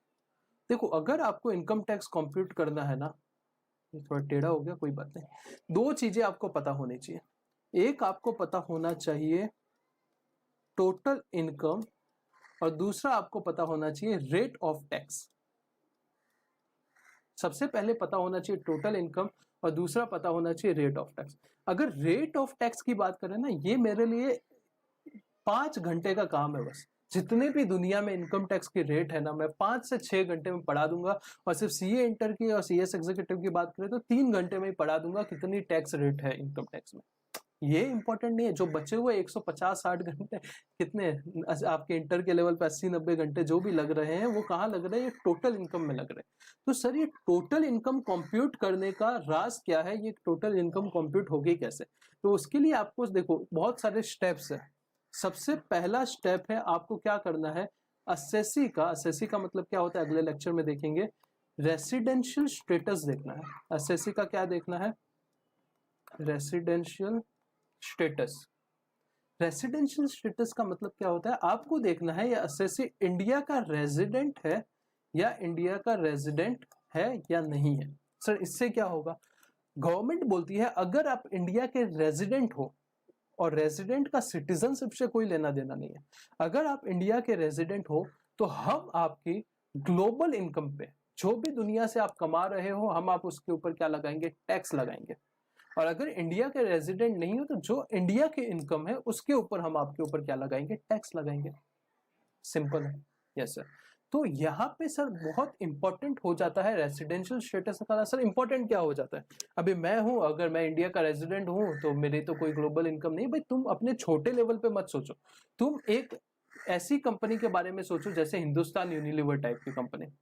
देखो, अगर आपको इनकम टैक्स कंप्यूट करना है ना, ये थोड़ा टेढ़ा हो गया, कोई बात नहीं, दो चीजें आपको पता होनी चाहिए। एक आपको पता होना चाहिए टोटल इनकम, और दूसरा आपको पता होना चाहिए रेट ऑफ टैक्स। सबसे पहले पता होना चाहिए टोटल इनकम, और दूसरा पता होना चाहिए रेट ऑफ टैक्स। अगर रेट ऑफ टैक्स की बात करें ना, ये मेरे लिए 5 घंटे का काम है बस। जितने भी दुनिया में इनकम टैक्स की रेट है ना, मैं 5 से 6 घंटे में पढ़ा दूंगा। और सिर्फ सीए इंटर की और सीएस एग्जीक्यूटिव की बात करें तो 3 घंटे में ही पढ़ा दूंगा कितनी टैक्स रेट है इनकम टैक्स में। ये इंपॉर्टेंट नहीं है, जो बचे हुए 150-60 घंटे, कितने आपके इंटर के लेवल पे 80-90 घंटे जो भी लग रहे हैं, वो कहाँ लग रहे हैं, ये टोटल इनकम में लग रहे हैं। तो सर, ये टोटल इनकम कंप्यूट करने का राज क्या है, ये टोटल इनकम कंप्यूट होगी कैसे? तो उसके लिए आपको देखो बहुत सारे स्टेप्स है। सबसे पहला स्टेप है, आपको क्या करना है, असेसी का मतलब क्या होता है अगले लेक्चर में देखेंगे। रेसिडेंशियल स्टेटस देखना है। असेसी का क्या देखना है, रेसिडेंशियल स्टेटस। रेसिडेंशियल स्टेटस का मतलब क्या होता है, आपको देखना है ये असेसी इंडिया का रेजिडेंट है या इंडिया का रेजिडेंट है या नहीं है। सर, इससे क्या होगा, गवर्नमेंट बोलती है अगर आप इंडिया के रेजिडेंट हो, और रेजिडेंट का सिटीजनशिप से कोई लेना देना नहीं है, अगर आप इंडिया के रेजिडेंट हो तो हम आपकी ग्लोबल इनकम पे जो भी दुनिया से आप कमा रहे हो, हम आप उसके ऊपर क्या लगाएंगे, टैक्स लगाएंगे। और अगर इंडिया के रेजिडेंट नहीं हो तो जो इंडिया की इनकम है उसके ऊपर हम आपके ऊपर क्या लगाएंगे, टैक्स लगाएंगे। सिंपल है। Yes sir. तो यहाँ पे सर बहुत इंपॉर्टेंट हो जाता है रेसिडेंशियल स्टेटस का। सर इंपॉर्टेंट क्या हो जाता है, अभी मैं हूं, अगर मैं इंडिया का रेजिडेंट हूं तो मेरी तो कोई ग्लोबल इनकम नहीं। भाई तुम अपने छोटे लेवल पे मत सोचो, तुम एक ऐसी कंपनी के बारे में सोचो जैसे हिंदुस्तान यूनिलीवर टाइप की कंपनी।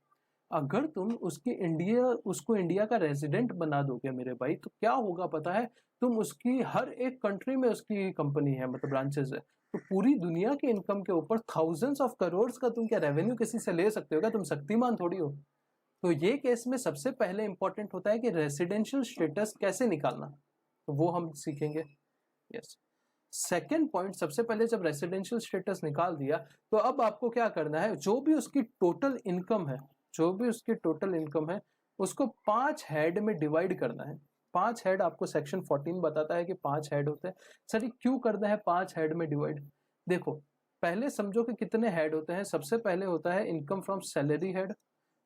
अगर तुम उसको इंडिया का रेजिडेंट बना दोगे मेरे भाई, तो क्या होगा पता है, तुम उसकी हर एक कंट्री में उसकी कंपनी है, मतलब ब्रांचेस है, तो पूरी दुनिया के इनकम के ऊपर थाउजेंड्स ऑफ करोड़ का तुम क्या रेवेन्यू किसी से ले सकते हो क्या? तुम शक्तिमान थोड़ी हो। तो ये केस में सबसे पहले इंपॉर्टेंट होता है कि रेसिडेंशियल स्टेटस कैसे निकालना, तो वो हम सीखेंगे। यस। सेकेंड पॉइंट, सबसे पहले जब रेसिडेंशियल स्टेटस निकाल दिया तो अब आपको क्या करना है, जो भी उसकी टोटल इनकम है उसको 5 हेड में डिवाइड करना है। 5 हेड आपको सेक्शन 14 बताता है कि 5 हेड होते हैं। सर ये क्यों करना है 5 हेड में डिवाइड? देखो, पहले समझो कि कितने हेड होते हैं। सबसे पहले होता है इनकम फ्रॉम सैलरी हेड,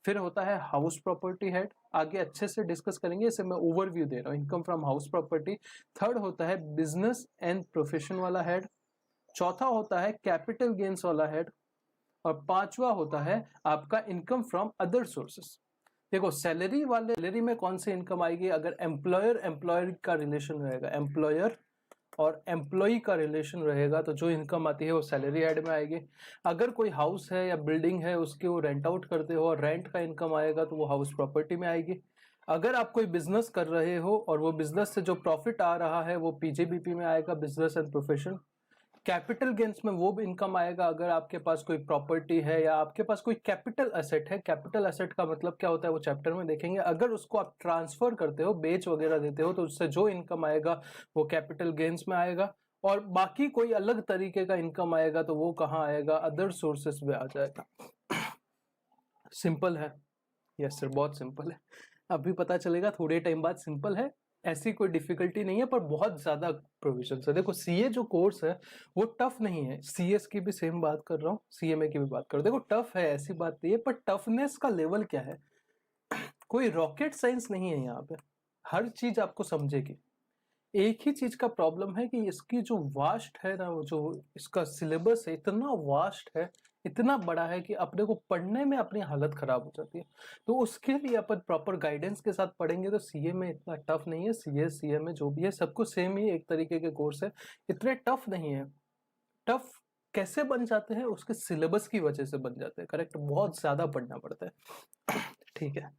फिर होता है हाउस प्रॉपर्टी हेड, आगे अच्छे से डिस्कस करेंगे, इसे मैं ओवरव्यू दे रहा हूँ, income from house property. Third होता है बिजनेस एंड प्रोफेशन वाला हेड, चौथा होता है कैपिटल गेन्स वाला हेड, और पांचवा होता है आपका इनकम फ्रॉम अदर सोर्सेस। देखो, सैलरी में कौन सी इनकम आएगी, अगर एम्प्लॉयर का रिलेशन रहेगा, एम्प्लॉयर और एम्प्लॉय का रिलेशन रहेगा, तो जो इनकम आती है वो सैलरी हेड में आएगी। अगर कोई हाउस है या बिल्डिंग है उसके वो रेंट आउट करते हो और रेंट का इनकम आएगा तो वो हाउस प्रॉपर्टी में आएगी। अगर आप कोई बिजनेस कर रहे हो और वो बिजनेस से जो प्रॉफिट आ रहा है वो पीजेबीपी में आएगा, business and profession. Capital gains में वो भी इनकम आएगा अगर आपके पास कोई प्रॉपर्टी है या आपके पास कोई कैपिटल एसेट है। कैपिटल एसेट का मतलब क्या होता है वो चैप्टर में देखेंगे। अगर उसको आप ट्रांसफर करते हो, बेच वगैरह देते हो, तो उससे जो इनकम आएगा वो कैपिटल गेन्स में आएगा। और बाकी कोई अलग तरीके का इनकम आएगा तो वो कहाँ आएगा, अदर सोर्सेस में आ जाएगा। सिंपल है। यस सर, बहुत सिंपल है। अभी पता चलेगा थोड़े टाइम बाद, सिंपल है, ऐसी कोई डिफिकल्टी नहीं है, पर बहुत ज्यादा प्रोविजन है। देखो सीए जो कोर्स है वो टफ नहीं है, सीएस की भी सेम बात कर रहा हूँ, सीएमए की भी बात कर रहा हूँ। देखो टफ है ऐसी बात नहीं है, पर टफनेस का लेवल क्या है, कोई रॉकेट साइंस नहीं है यहाँ पे, हर चीज आपको समझेगी। एक ही चीज का प्रॉब्लम है कि इसकी जो वास्ट है ना, जो इसका सिलेबस है इतना वास्ट है, इतना बड़ा है कि अपने को पढ़ने में अपनी हालत खराब हो जाती है। तो उसके लिए अपन प्रॉपर गाइडेंस के साथ पढ़ेंगे तो सीए में इतना टफ नहीं है, सीए सीए में जो भी है सबको सेम ही एक तरीके के कोर्स है, इतने टफ नहीं है। टफ कैसे बन जाते हैं, उसके सिलेबस की वजह से बन जाते हैं, करेक्ट, बहुत ज्यादा पढ़ना पड़ता है। ठीक है,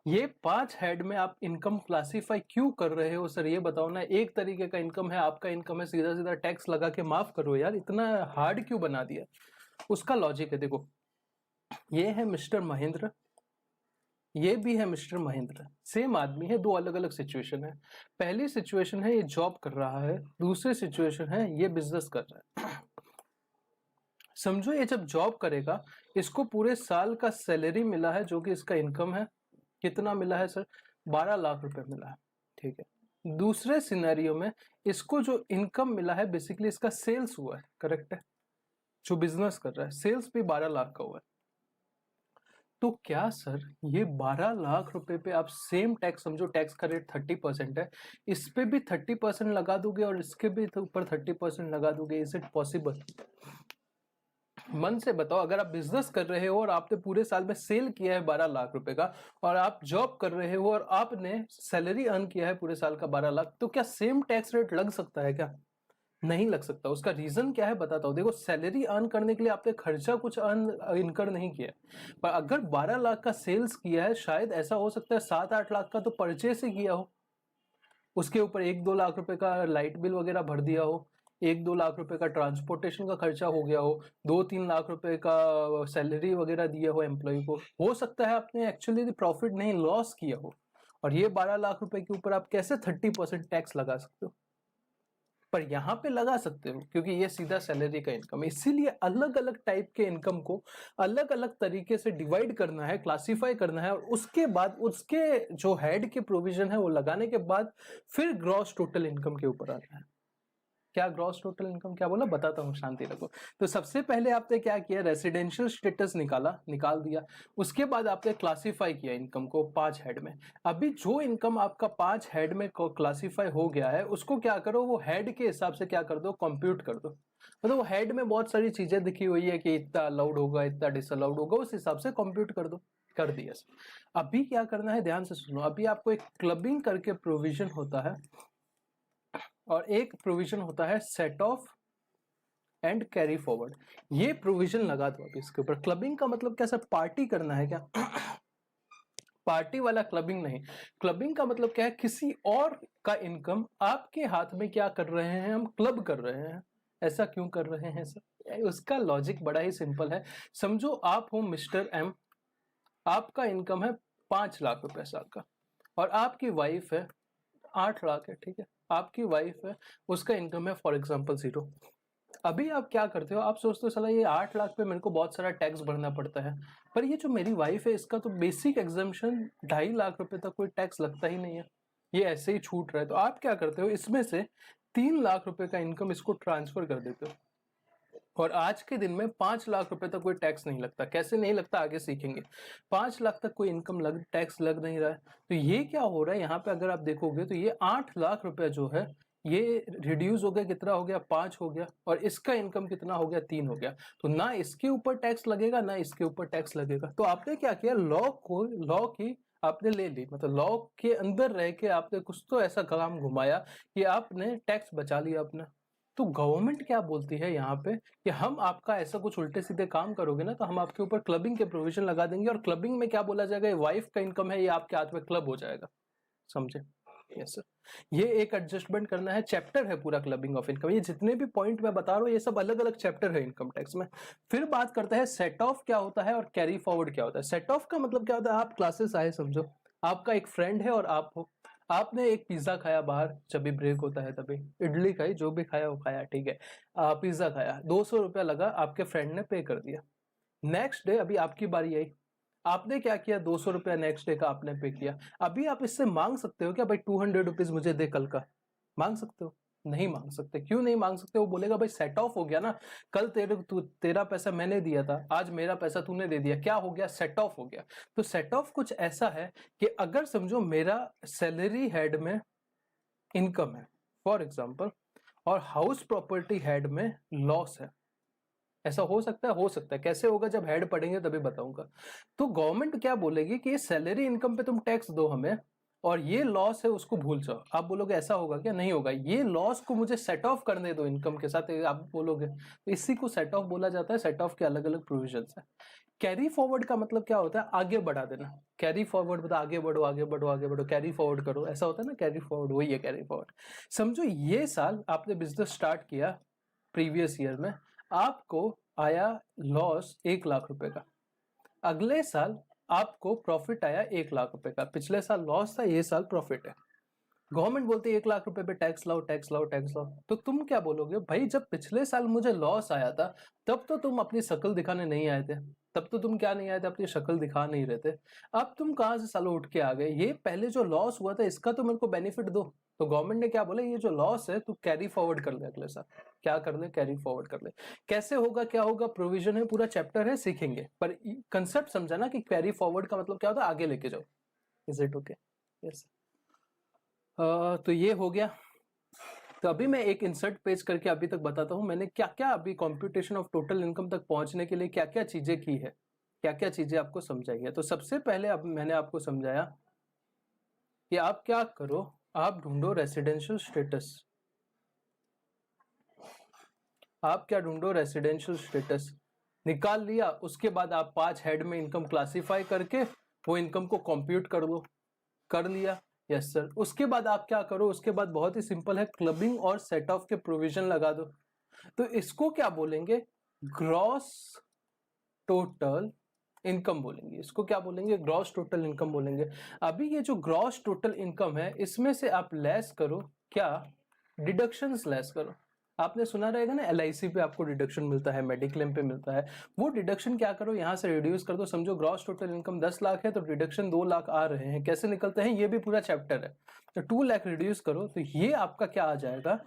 ये 5 हेड में आप इनकम क्लासिफाई क्यों कर रहे हो सर, ये बताओ ना। एक तरीके का इनकम है, आपका इनकम है, सीधा सीधा टैक्स लगा के माफ करो यार, इतना हार्ड क्यों बना दिया। उसका लॉजिक है, देखो ये है मिस्टर महेंद्र, ये भी है मिस्टर महेंद्र, सेम आदमी है, दो अलग अलग सिचुएशन है। पहली सिचुएशन है ये जॉब कर रहा है, दूसरी सिचुएशन है ये बिजनेस कर रहा है। समझो ये जब जॉब करेगा, इसको पूरे साल का सैलरी मिला है जो कि इसका इनकम है, कितना मिला है सर, 12 लाख रुपए मिला है। ठीक है, दूसरे सिनेरियो में इसको जो इनकम मिला है बेसिकली इसका सेल्स हुआ है, करेक्ट है, जो बिजनेस कर रहा है सेल्स भी 12 लाख का हुआ है। तो क्या सर ये 12 लाख रुपए पे आप सेम टैक्स, समझो टैक्स का रेट 30% है, इस पे भी 30% लगा दोगे और इसके भी ऊपर 30% लगा दोगे, इज इट पॉसिबल। मन से बताओ, अगर आप बिजनेस कर रहे हो और आपने पूरे साल में सेल किया है 12 लाख रुपए का, और आप जॉब कर रहे हो और आपने सैलरी अर्न किया है पूरे साल का 12 लाख, तो क्या सेम टैक्स रेट लग सकता है क्या, नहीं लग सकता। उसका रीजन क्या है बताता हूं। देखो सैलरी अर्न करने के लिए आपने खर्चा कुछ अर्न इनकर नहीं किया, पर अगर 12 लाख का सेल्स किया है, शायद ऐसा हो सकता है 7-8 लाख का तो परचेस ही किया हो, उसके ऊपर 1-2 लाख रुपए का लाइट बिल वगैरह भर दिया हो, 1-2 लाख रुपए का ट्रांसपोर्टेशन का खर्चा हो गया हो, 2-3 लाख रुपए का सैलरी वगैरह दिया हो एम्प्लॉय को, हो सकता है आपने एक्चुअली प्रॉफिट नहीं लॉस किया हो, और ये 12 लाख रुपए के ऊपर आप कैसे 30% टैक्स लगा सकते हो। पर यहां पे लगा सकते हो क्योंकि ये सीधा सैलरी का इनकम है, इसीलिए अलग अलग टाइप के इनकम को अलग अलग तरीके से डिवाइड करना है, क्लासिफाई करना है, और उसके बाद उसके जो हेड के प्रोविजन है वो लगाने के बाद फिर ग्रॉस टोटल इनकम के ऊपर आना है। क्या ग्रॉस टोटल इनकम, क्या बोला बताता हूँ, शांति रखो। तो सबसे पहले आपने क्या किया, रेसिडेंशियल स्टेटस निकाल दिया, उसके बाद आपने क्लासिफाई किया इनकम को 5 हेड में। अभी जो इनकम आपका 5 हेड में क्लासिफाई हो गया है उसको क्या करो, वो हेड के हिसाब से क्या कर दो, कंप्यूट कर दो। मतलब वो हेड में बहुत सारी चीजें दिखी हुई है कि इतना अलाउड होगा, इतना डिसअलाउड होगा, उस हिसाब से कंप्यूट कर दो, कर दिया। अभी क्या करना है, ध्यान से सुनो। अभी आपको एक क्लबिंग करके प्रोविजन होता है और एक प्रोविजन होता है set of and carry forward, ये प्रोविजन लगा दो अभी इसके ऊपर। क्लबिंग का मतलब क्या सर, पार्टी करना है क्या, पार्टी वाला क्लबिंग नहीं। क्लबिंग का मतलब क्या है, किसी और का इनकम आपके हाथ में क्या कर रहे हैं, हम क्लब कर रहे हैं। ऐसा क्यों कर रहे हैं सर, उसका लॉजिक बड़ा ही सिंपल है। समझो आप हो मिस्टर एम, आपका इनकम है 5 लाख रुपए साल का, और आपकी वाइफ है 8 लाख है, ठीक है, आपकी वाइफ है, उसका इनकम है फॉर एग्जांपल 0। अभी आप क्या करते हो, आप सोचते हो साला ये 8 लाख पे मेरे को बहुत सारा टैक्स भरना पड़ता है, पर ये जो मेरी वाइफ है इसका तो बेसिक एग्जाम्पशन 2.5 लाख रुपए तक कोई टैक्स लगता ही नहीं है, ये ऐसे ही छूट रहा है। तो आप क्या करते हो, इसमें से 3 लाख रुपए का इनकम इसको ट्रांसफर कर देते हो, और आज के दिन में 5 लाख रुपए तक कोई टैक्स नहीं लगता। कैसे नहीं लगता आगे सीखेंगे। 5 लाख तक कोई इनकम टैक्स लग नहीं रहा है। तो ये क्या हो रहा है यहाँ पे, अगर आप देखोगे तो ये 8 लाख रुपए जो है ये रिड्यूस हो गया, कितना हो गया, 5 हो गया, और इसका इनकम कितना हो गया, 3 हो गया। तो ना इसके ऊपर टैक्स लगेगा ना इसके ऊपर टैक्स लगेगा। तो आपने क्या किया, लॉ की आपने ले ली, मतलब लॉ के अंदर रह के आपने कुछ तो ऐसा काम घुमाया कि आपने टैक्स बचा लिया अपना। तो गवर्नमेंट क्या बोलती है यहाँ पे कि हम आपका ऐसा कुछ उल्टे सीधे काम करोगे ना तो हम आपके ऊपर क्लबिंग के प्रोविजन लगा देंगे, और क्लबिंग में क्या बोला जाएगा, ये वाइफ का इनकम है, ये आपके हाथ में क्लब हो जाएगा। समझे, यस सर। ये एक एडजस्टमेंट करना है, चैप्टर है पूरा क्लबिंग ऑफ इनकम। ये जितने भी पॉइंट मैं बता रहा हूँ ये सब अलग अलग चैप्टर है इनकम टैक्स में। फिर बात करते हैं सेट ऑफ क्या होता है और कैरी फॉरवर्ड क्या होता है। सेट ऑफ का मतलब क्या होता है, आप क्लासेस आए, समझो आपका एक फ्रेंड है और आप हो, आपने एक पिज्जा खाया बाहर, जब भी ब्रेक होता है तभी इडली खाई, जो भी खाया वो खाया, ठीक है। पिज्जा खाया, 200 रुपया लगा, आपके फ्रेंड ने पे कर दिया। नेक्स्ट डे अभी आपकी बारी आई, आपने क्या किया, 200 रुपया नेक्स्ट डे का आपने पे किया। अभी आप इससे मांग सकते हो क्या, भाई 200 रुपीज मुझे दे कल का, मांग सकते हो? नहीं मांग सकते। क्यों नहीं मांग सकते? वो बोलेगा भाई सेट ऑफ हो गया ना, कल तेरा पैसा मैंने दिया था, आज मेरा पैसा तूने दे दिया, क्या हो गया, सेट ऑफ हो गया। तो सेट ऑफ कुछ ऐसा है कि अगर समझो मेरा सैलरी हेड में इनकम है फॉर एग्जाम्पल, और हाउस प्रॉपर्टी हेड में लॉस है, ऐसा हो सकता है? हो सकता है। कैसे होगा, जब हेड पढ़ेंगे तभी बताऊंगा। तो गवर्नमेंट क्या बोलेगी कि ये सैलरी इनकम पे तुम टैक्स दो हमें, और ये लॉस है उसको भूल जाओ। आप बोलोगे ऐसा होगा क्या? नहीं होगा। ये लॉस को मुझे सेट ऑफ करने दो इनकम के साथ, आप बोलोगे। तो इसी को सेट ऑफ बोला जाता है। सेट ऑफ के अलग अलग प्रोविजंस है। कैरी फॉरवर्ड का मतलब क्या होता है? आगे बढ़ा देना। कैरी फॉरवर्ड मतलब आगे बढ़ो आगे बढ़ो आगे बढ़ो, कैरी फॉरवर्ड करो, ऐसा होता है ना, कैरी फॉरवर्ड, वही है कैरी फॉरवर्ड। समझो ये साल आपने बिजनेस स्टार्ट किया, प्रीवियस ईयर में आपको आया लॉस 1 लाख रुपए का, अगले साल आपको प्रॉफिट आया 1 लाख रुपए का। पिछले साल लॉस था, ये साल प्रॉफिट है। गवर्नमेंट बोलती है 1 लाख रुपए पे टैक्स लाओ टैक्स लाओ टैक्स लाओ। तो तुम क्या बोलोगे, भाई जब पिछले साल मुझे लॉस आया था तब तो तुम अपनी शक्ल दिखाने नहीं आए थे, तब तो तुम क्या नहीं आए थे, अपनी शक्ल दिखा नहीं रहे थे। अब तुम कहां से सालों उठ के आ गए? ये पहले जो लॉस हुआ था इसका तो मेरे को बेनिफिट दो। तो गवर्नमेंट ने क्या बोला, ये जो लॉस है तू कैरी फॉरवर्ड कर ले अगले साल। क्या कर ले? कैरी फॉरवर्ड कर ले। कैसे होगा, क्या होगा, प्रोविजन है, पूरा चैप्टर है, सीखेंगे। पर कंसेप्ट समझा ना कि कैरी फॉरवर्ड का मतलब क्या होता है, आगे लेके जाओ। Is it okay? यस। तो ये हो गया। तो अभी मैं एक इंसर्ट पेज करके अभी तक बताता हूं मैंने क्या क्या अभी कंप्यूटेशन ऑफ टोटल इनकम तक पहुंचने के लिए क्या क्या चीजें की है, क्या क्या चीजें आपको समझाई है। तो सबसे पहले अब मैंने आपको समझाया कि आप क्या करो, आप ढूंढो रेसिडेंशियल स्टेटस। आप क्या ढूंढो, रेसिडेंशियल स्टेटस निकाल लिया। उसके बाद आप 5 हेड में इनकम क्लासिफाई करके वो इनकम को कंप्यूट कर लो। कर लिया? Yes sir. उसके बाद आप क्या करो, उसके बाद बहुत ही सिंपल है, क्लबिंग और सेट ऑफ के प्रोविजन लगा दो। तो इसको क्या बोलेंगे, ग्रॉस टोटल इनकम बोलेंगे। इसको क्या बोलेंगे, ग्रॉस टोटल इनकम बोलेंगे। अभी ये जो ग्रॉस टोटल इनकम है इसमें से आप लेस करो, क्या, डिडक्शंस लेस करो। आपने सुना रहेगा ना, LIC पे आपको डिडक्शन मिलता है, मेडिक्लेम पे मिलता है। वो डिडक्शन क्या करो, यहां से रिड्यूस कर दो। समझो ग्रॉस टोटल इनकम 10 लाख है तो डिडक्शन 2 लाख आ रहे हैं, कैसे निकलते हैं ये भी पूरा चैप्टर है। तो 2 लाख रिड्यूस करो तो ये आपका क्या आ जाएगा,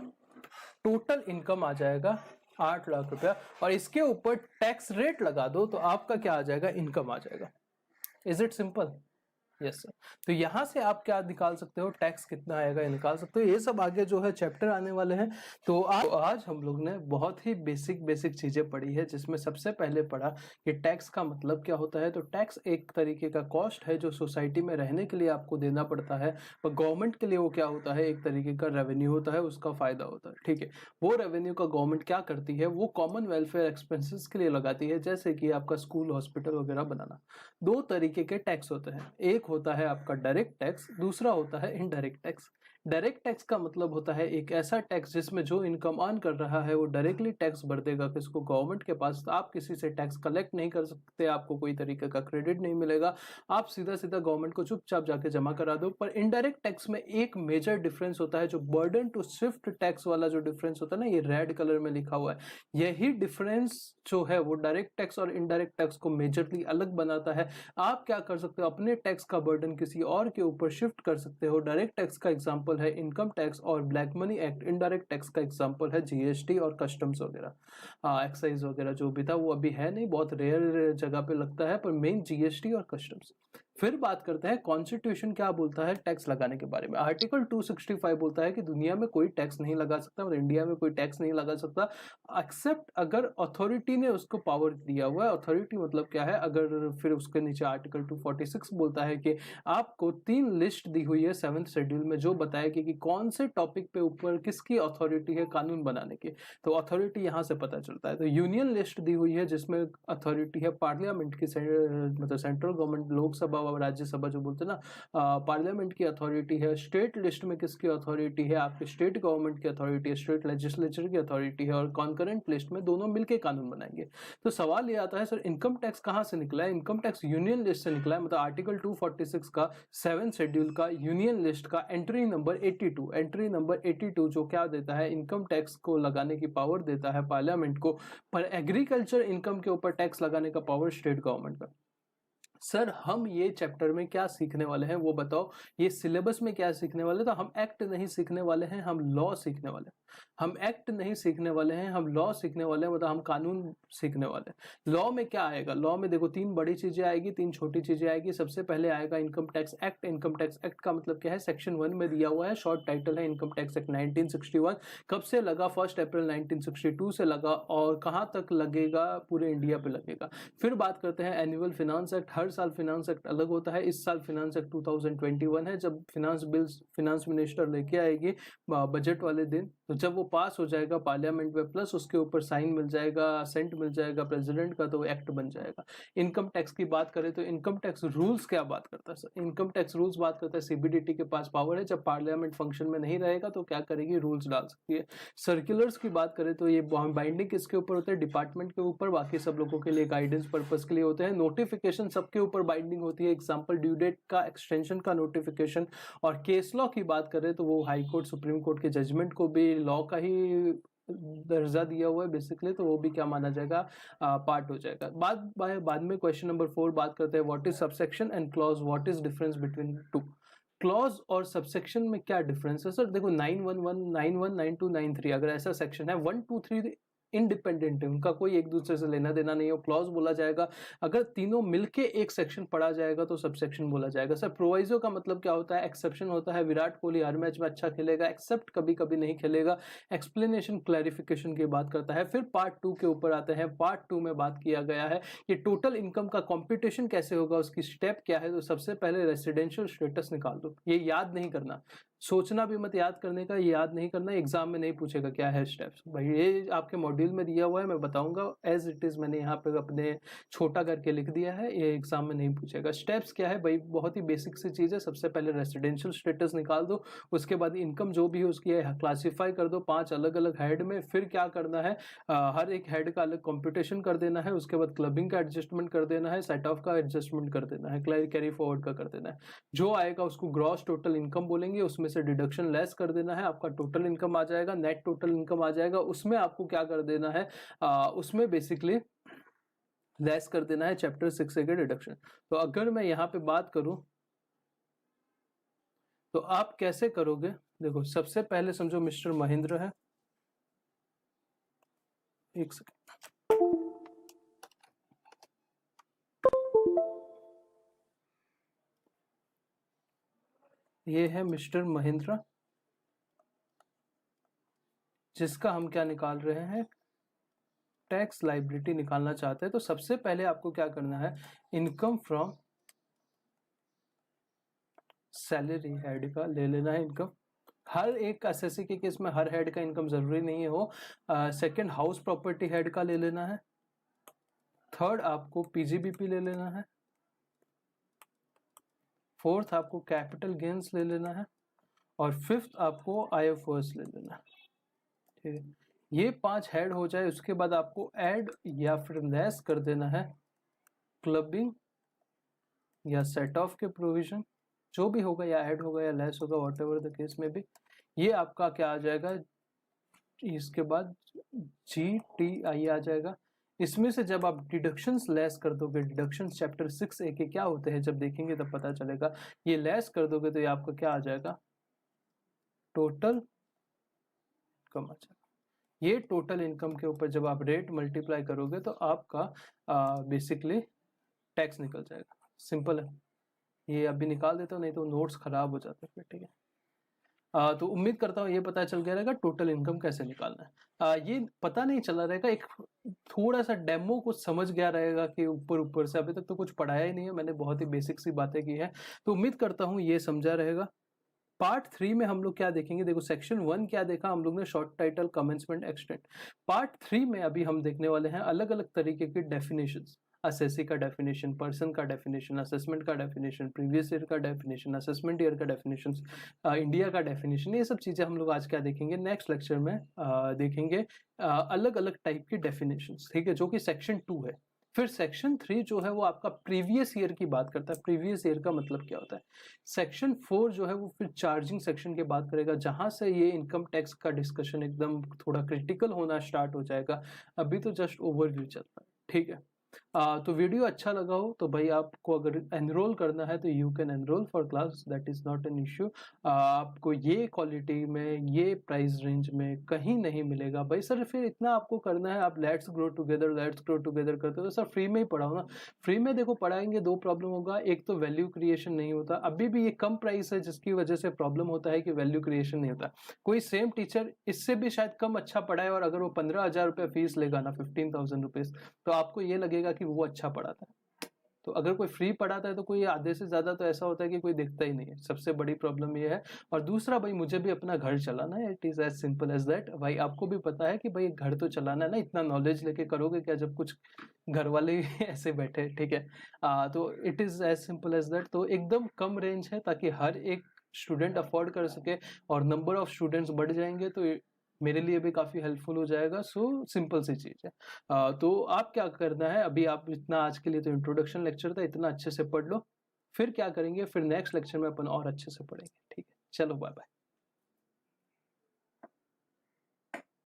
टोटल इनकम आ जाएगा 8 लाख रुपया। और इसके ऊपर टैक्स रेट लगा दो तो आपका क्या आ जाएगा, इनकम आ जाएगा। Is it simple? Yes sir. तो यहां से आप क्या निकाल सकते हो, टैक्स कितना आएगा ये निकाल सकते हो। ये सब आगे जो है चैप्टर आने वाले हैं। तो आज हम लोग ने बहुत ही बेसिक चीजें पढ़ी है, जिसमें सबसे पहले पढ़ा कि टैक्स का मतलब क्या होता है। तो टैक्स एक तरीके का कॉस्ट है जो सोसाइटी में रहने के लिए आपको देना पड़ता है, पर गवर्नमेंट के लिए वो क्या होता है, एक तरीके का रेवेन्यू होता है, उसका फायदा होता है, ठीक है। वो रेवेन्यू का गवर्नमेंट क्या करती है, वो कॉमन वेलफेयर एक्सपेंसेस के लिए लगाती है, जैसे कि आपका स्कूल हॉस्पिटल वगैरह बनाना। 2 तरीके के टैक्स होते हैं, एक होता है आपका डायरेक्ट टैक्स, दूसरा होता है इनडायरेक्ट टैक्स। डायरेक्ट टैक्स का मतलब होता है एक ऐसा टैक्स जिसमें जो इनकम अर्न कर रहा है वो डायरेक्टली टैक्स भर देगा किसको, गवर्नमेंट के पास। तो आप किसी से टैक्स कलेक्ट नहीं कर सकते, आपको कोई तरीके का क्रेडिट नहीं मिलेगा, आप सीधा सीधा गवर्नमेंट को चुपचाप जाके जमा करा दो। पर इनडायरेक्ट टैक्स में एक मेजर डिफरेंस होता है, जो बर्डन टू शिफ्ट टैक्स वाला जो डिफरेंस होता है ना, ये रेड कलर में लिखा हुआ है। यही डिफरेंस जो है वो डायरेक्ट टैक्स और इनडायरेक्ट टैक्स को मेजरली अलग बनाता है। आप क्या कर सकते हो, अपने टैक्स का बर्डन किसी और के ऊपर शिफ्ट कर सकते हो। डायरेक्ट टैक्स का एग्जांपल है इनकम टैक्स और black money act. Indirect tax का एग्जांपल है GST और कस्टम्स वगैरह, एक्साइज वगैरह जो भी था, वो अभी है नहीं, बहुत रेयर जगह पे लगता है, पर मेन GST और कस्टम्स। फिर बात करते हैं कॉन्स्टिट्यूशन क्या बोलता है टैक्स लगाने के बारे में। आर्टिकल 265 बोलता है कि दुनिया में कोई टैक्स नहीं लगा सकता, और इंडिया में कोई टैक्स नहीं लगा सकता एक्सेप्ट अगर अथॉरिटी ने उसको पावर दिया हुआ है। अथॉरिटी मतलब क्या है, अगर फिर उसके नीचे आर्टिकल 246 बोलता है कि आपको 3 लिस्ट दी हुई है 7th शेड्यूल में, जो बताएगी कि कौन से टॉपिक पे ऊपर किसकी अथॉरिटी है कानून बनाने की। तो अथॉरिटी यहां से पता चलता है। तो यूनियन लिस्ट दी हुई है जिसमें अथॉरिटी है पार्लियामेंट की, मतलब सेंट्रल गवर्नमेंट, लोक लोकसभा और राज्यसभा जो बोलते हैं ना, पार्लियामेंट की अथॉरिटी है। स्टेट लिस्ट में किसकी अथॉरिटी है, आपके स्टेट गवर्नमेंट की अथॉरिटी है, स्टेट लेजिस्लेचर की अथॉरिटी है। और कॉन्करेंट लिस्ट में दोनों मिलकर कानून बनाएंगे। तो सवाल ये आता है सर इनकम टैक्स कहाँ से निकला है? इनकम टैक्स यूनियन लिस्ट से निकला है, मतलब आर्टिकल 246 का 7 शेड्यूल का यूनियन लिस्ट का एंट्री नंबर 82, एंट्री नंबर 82 जो क्या देता है, इनकम टैक्स को लगाने की पावर देता है पार्लियामेंट को, पर एग्रीकल्चर इनकम के ऊपर टैक्स लगाने का पावर स्टेट गवर्नमेंट का। सर हम ये चैप्टर में क्या सीखने वाले हैं वो बताओ, ये सिलेबस में क्या सीखने वाले? तो हम एक्ट नहीं सीखने वाले हैं, हम लॉ सीखने वाले हैं। हम एक्ट नहीं सीखने वाले हैं, हम लॉ सीखने वाले हैं, मतलब हम कानून सीखने वाले हैं। लॉ में क्या आएगा? लॉ में देखो 3 बड़ी चीजें आएगी, 3 छोटी चीजें आएगी। सबसे पहले आएगा income tax act. Income tax act का मतलब क्या है? सेक्शन 1 में दिया हुआ है, शॉर्ट टाइटल है इनकम टैक्स एक्ट 1961। कब से लगा? 1 अप्रैल 1962 से लगा। और कहां तक लगेगा? पूरे इंडिया पे लगेगा। फिर बात करते हैं एनुअल फिनांस एक्ट। हर साल फिनांस एक्ट अलग होता है। इस साल फिनांस एक्ट 2021 है, जब फिनांस बिल्स फिनांस मिनिस्टर लेके आएगी बजट वाले दिन, तो जब वो पास हो जाएगा पार्लियामेंट में, प्लस उसके ऊपर साइन मिल जाएगा, असेंट मिल जाएगा प्रेसिडेंट का, तो एक्ट बन जाएगा। इनकम टैक्स की बात करें तो इनकम टैक्स रूल्स क्या बात करता है सर? इनकम टैक्स रूल्स बात करता है सीबीडीटी के पास पावर है, जब पार्लियामेंट फंक्शन में नहीं रहेगा तो क्या करेगी? रूल्स डाल सकती है। सर्कुलर्स की बात करें तो ये बाइंडिंग किसके ऊपर होते हैं? डिपार्टमेंट के ऊपर, बाकी सब लोगों के लिए गाइडेंस पर्पस के लिए होते हैं। नोटिफिकेशन सबके ऊपर बाइंडिंग होती है, एग्जाम्पल ड्यू डेट का, एक्सटेंशन का नोटिफिकेशन। और केस लॉ की बात करें तो वो हाई कोर्ट सुप्रीम कोर्ट के जजमेंट को भी लॉ का ही दर्जा दिया हुआ है बेसिकली, तो वो भी क्या माना जाएगा? पार्ट हो जाएगा। बाद में क्वेश्चन नंबर 4 बात करते हैं what is subsection and clause, what is difference between to. Clause और सबसेक्शन में क्या डिफरेंस है सर? देखो 911, 91, 92, 93 अगर ऐसा सेक्शन है, 1, 2, 3 इंडिपेंडेंट है, उनका कोई एक दूसरे से लेना देना नहीं हो, क्लॉज बोला जाएगा। अगर तीनों मिलके एक सेक्शन पढ़ा जाएगा तो सबसेक्शन बोला जाएगा। सर प्रोवाइजो का मतलब क्या होता है? एक्सेप्शन होता है, विराट कोहली हर मैच में अच्छा खेलेगा, एक्सेप्ट कभी कभी नहीं खेलेगा। एक्सप्लेनेशन क्लैरिफिकेशन की बात करता है। फिर पार्ट 2 के ऊपर आते हैं। पार्ट 2 में बात किया गया है कि टोटल इनकम का कंप्यूटेशन कैसे होगा, उसकी स्टेप क्या है। तो सबसे पहले रेसिडेंशियल स्टेटस निकाल दो, ये याद नहीं करना, सोचना भी मत याद करने का, ये याद नहीं करना, एग्जाम में नहीं पूछेगा क्या है स्टेप्स। भाई ये आपके मॉड्यूल में दिया हुआ है, मैं बताऊंगा एज इट इज, मैंने यहाँ पे अपने छोटा करके लिख दिया है, ये एग्जाम में नहीं पूछेगा। स्टेप्स क्या है भाई? बहुत ही बेसिक सी चीज है। सबसे पहले रेसिडेंशियल स्टेटस निकाल दो, उसके बाद इनकम जो भी है उसकी क्लासीफाई कर दो 5 अलग अलग हेड में। फिर क्या करना है? हर एक हेड का अलग कंप्यूटेशन कर देना है। उसके बाद क्लबिंग का एडजस्टमेंट कर देना है, सेट ऑफ का एडजस्टमेंट कर देना है, कैरी फॉरवर्ड का कर देना है। जो आएगा उसको ग्रॉस टोटल इनकम बोलेंगे, उसमें से डिडक्शन लेस कर देना है, आपका टोटल इनकम आ जाएगा, नेट टोटल इनकम आ जाएगा। उसमें आपको क्या कर देना है? उसमें बेसिकली लेस कर देना है चैप्टर 6A के डिडक्शन। तो अगर मैं यहां पे बात करूं तो आप कैसे करोगे? देखो सबसे पहले समझो मिस्टर महेंद्र है, एक सेकंड, ये है मिस्टर महेंद्र, जिसका हम क्या निकाल रहे हैं? टैक्स लाइबिलिटी निकालना चाहते हैं। तो सबसे पहले आपको क्या करना है? इनकम फ्रॉम सैलरी हेड का ले लेना है इनकम। हर एक एसएससी के केस में हर हेड का इनकम जरूरी नहीं हो। सेकंड हाउस प्रॉपर्टी हेड का ले लेना है। थर्ड आपको पीजीबीपी ले लेना है। फोर्थ आपको कैपिटल गेन्स ले लेना है। और फिफ्थ आपको आईएफओएस ले लेना है। ठीक है, ये 5 हेड हो जाए, उसके बाद आपको ऐड या फिर लेस कर देना है क्लबिंग या सेट ऑफ के प्रोविजन, जो भी होगा, या ऐड होगा या लेस होगा, वॉट एवर द केस में भी। ये आपका क्या आ जाएगा? इसके बाद GTI आ जाएगा। इसमें से जब आप डिडक्शंस लेस कर दोगे, डिडक्शंस चैप्टर 6A के क्या होते हैं जब देखेंगे तब पता चलेगा, ये लेस कर दोगे तो ये आपका क्या आ जाएगा? टोटल इनकम आ जाएगा। ये टोटल इनकम के ऊपर जब आप रेट मल्टीप्लाई करोगे तो आपका बेसिकली टैक्स निकल जाएगा। सिंपल है, ये अभी निकाल देता हूँ, नहीं तो नोट्स खराब हो जाते हैं फिर। ठीक है, तो उम्मीद करता हूँ ये पता चल गया रहेगा टोटल इनकम कैसे निकालना है। ये पता नहीं चला रहेगा, एक थोड़ा सा डेमो कुछ समझ गया रहेगा कि ऊपर ऊपर से, अभी तक तो कुछ पढ़ाया ही नहीं है, मैंने बहुत ही बेसिक सी बातें की है। तो उम्मीद करता हूँ ये समझा रहेगा। पार्ट 3 में हम लोग क्या देखेंगे? देखो सेक्शन 1 क्या देखा हम लोग ने? Short title, commencement, extent. Part 3 में अभी हम देखने वाले हैं अलग अलग तरीके की डेफिनेशंस, असेसी का डेफिनेशन, पर्सन का डेफिनेशन, असेसमेंट का डेफिनेशन, प्रीवियस ईयर का डेफिनेशन, असेसमेंट ईयर का डेफिनेशन, इंडिया का डेफिनेशन, ये सब चीज़ें हम लोग आज क्या देखेंगे, नेक्स्ट लेक्चर में देखेंगे अलग अलग टाइप की डेफिनेशन, ठीक है, जो कि सेक्शन 2 है। फिर सेक्शन 3 जो है वो आपका प्रीवियस ईयर की बात करता है। प्रीवियस ईयर का मतलब क्या होता है। सेक्शन 4 जो है वो फिर चार्जिंग सेक्शन की बात करेगा, जहां से ये इनकम टैक्स का डिस्कशन एकदम थोड़ा क्रिटिकल होना स्टार्ट हो जाएगा। अभी तो जस्ट ओवरव्यू चल रहा है, ठीक है। तो वीडियो अच्छा लगा हो तो भाई आपको अगर एनरोल करना है तो you can enrol for class, that is not an issue. आपको ये क्वालिटी में, ये प्राइस रेंज में कहीं नहीं मिलेगा भाई। सर फिर इतना आपको करना है, आप लेट्स ग्रो टुगेदर करते हो तो सर फ्री में ही पढ़ाओ ना। फ्री में देखो पढ़ाएंगे, दो प्रॉब्लम होगा, एक तो वैल्यू क्रिएशन नहीं होता। अभी भी ये कम प्राइस है जिसकी वजह से प्रॉब्लम होता है कि वैल्यू क्रिएशन नहीं होता। कोई सेम टीचर इससे भी शायद कम अच्छा पढ़ाए और अगर वो 15,000 रुपये फीस लेगा ना, 15,000 रुपीज, तो आपको ये लगेगा कि वो अच्छा पढ़ाता है। तो अगर कोई फ्री पढ़ाता है तो कोई आधे से ज्यादा तो ऐसा होता है कि कोई देखता ही नहीं है। सबसे बड़ी प्रॉब्लम ये है। और दूसरा भाई, मुझे भी अपना घर चलाना है, it is as simple as that. भाई आपको भी पता है कि भाई घर तो चलाना है ना, इतना नॉलेज लेके करोगे क्या जब कुछ घर वाले ही ऐसे बैठे, ठीक है। तो it is as simple as that. तो एकदम कम रेंज है ताकि हर एक स्टूडेंट अफोर्ड कर सके, और नंबर ऑफ स्टूडेंट्स बढ़ जाएंगे तो मेरे लिए भी काफी हेल्पफुल हो जाएगा। सो सिंपल सी चीज है। तो आप क्या करना है, अभी आप इतना, आज के लिए तो इंट्रोडक्शन लेक्चर था, इतना अच्छे से पढ़ लो। फिर क्या करेंगे, फिर नेक्स्ट लेक्चर में अपन और अच्छे से पढ़ेंगे, ठीक है। चलो बाय बाय।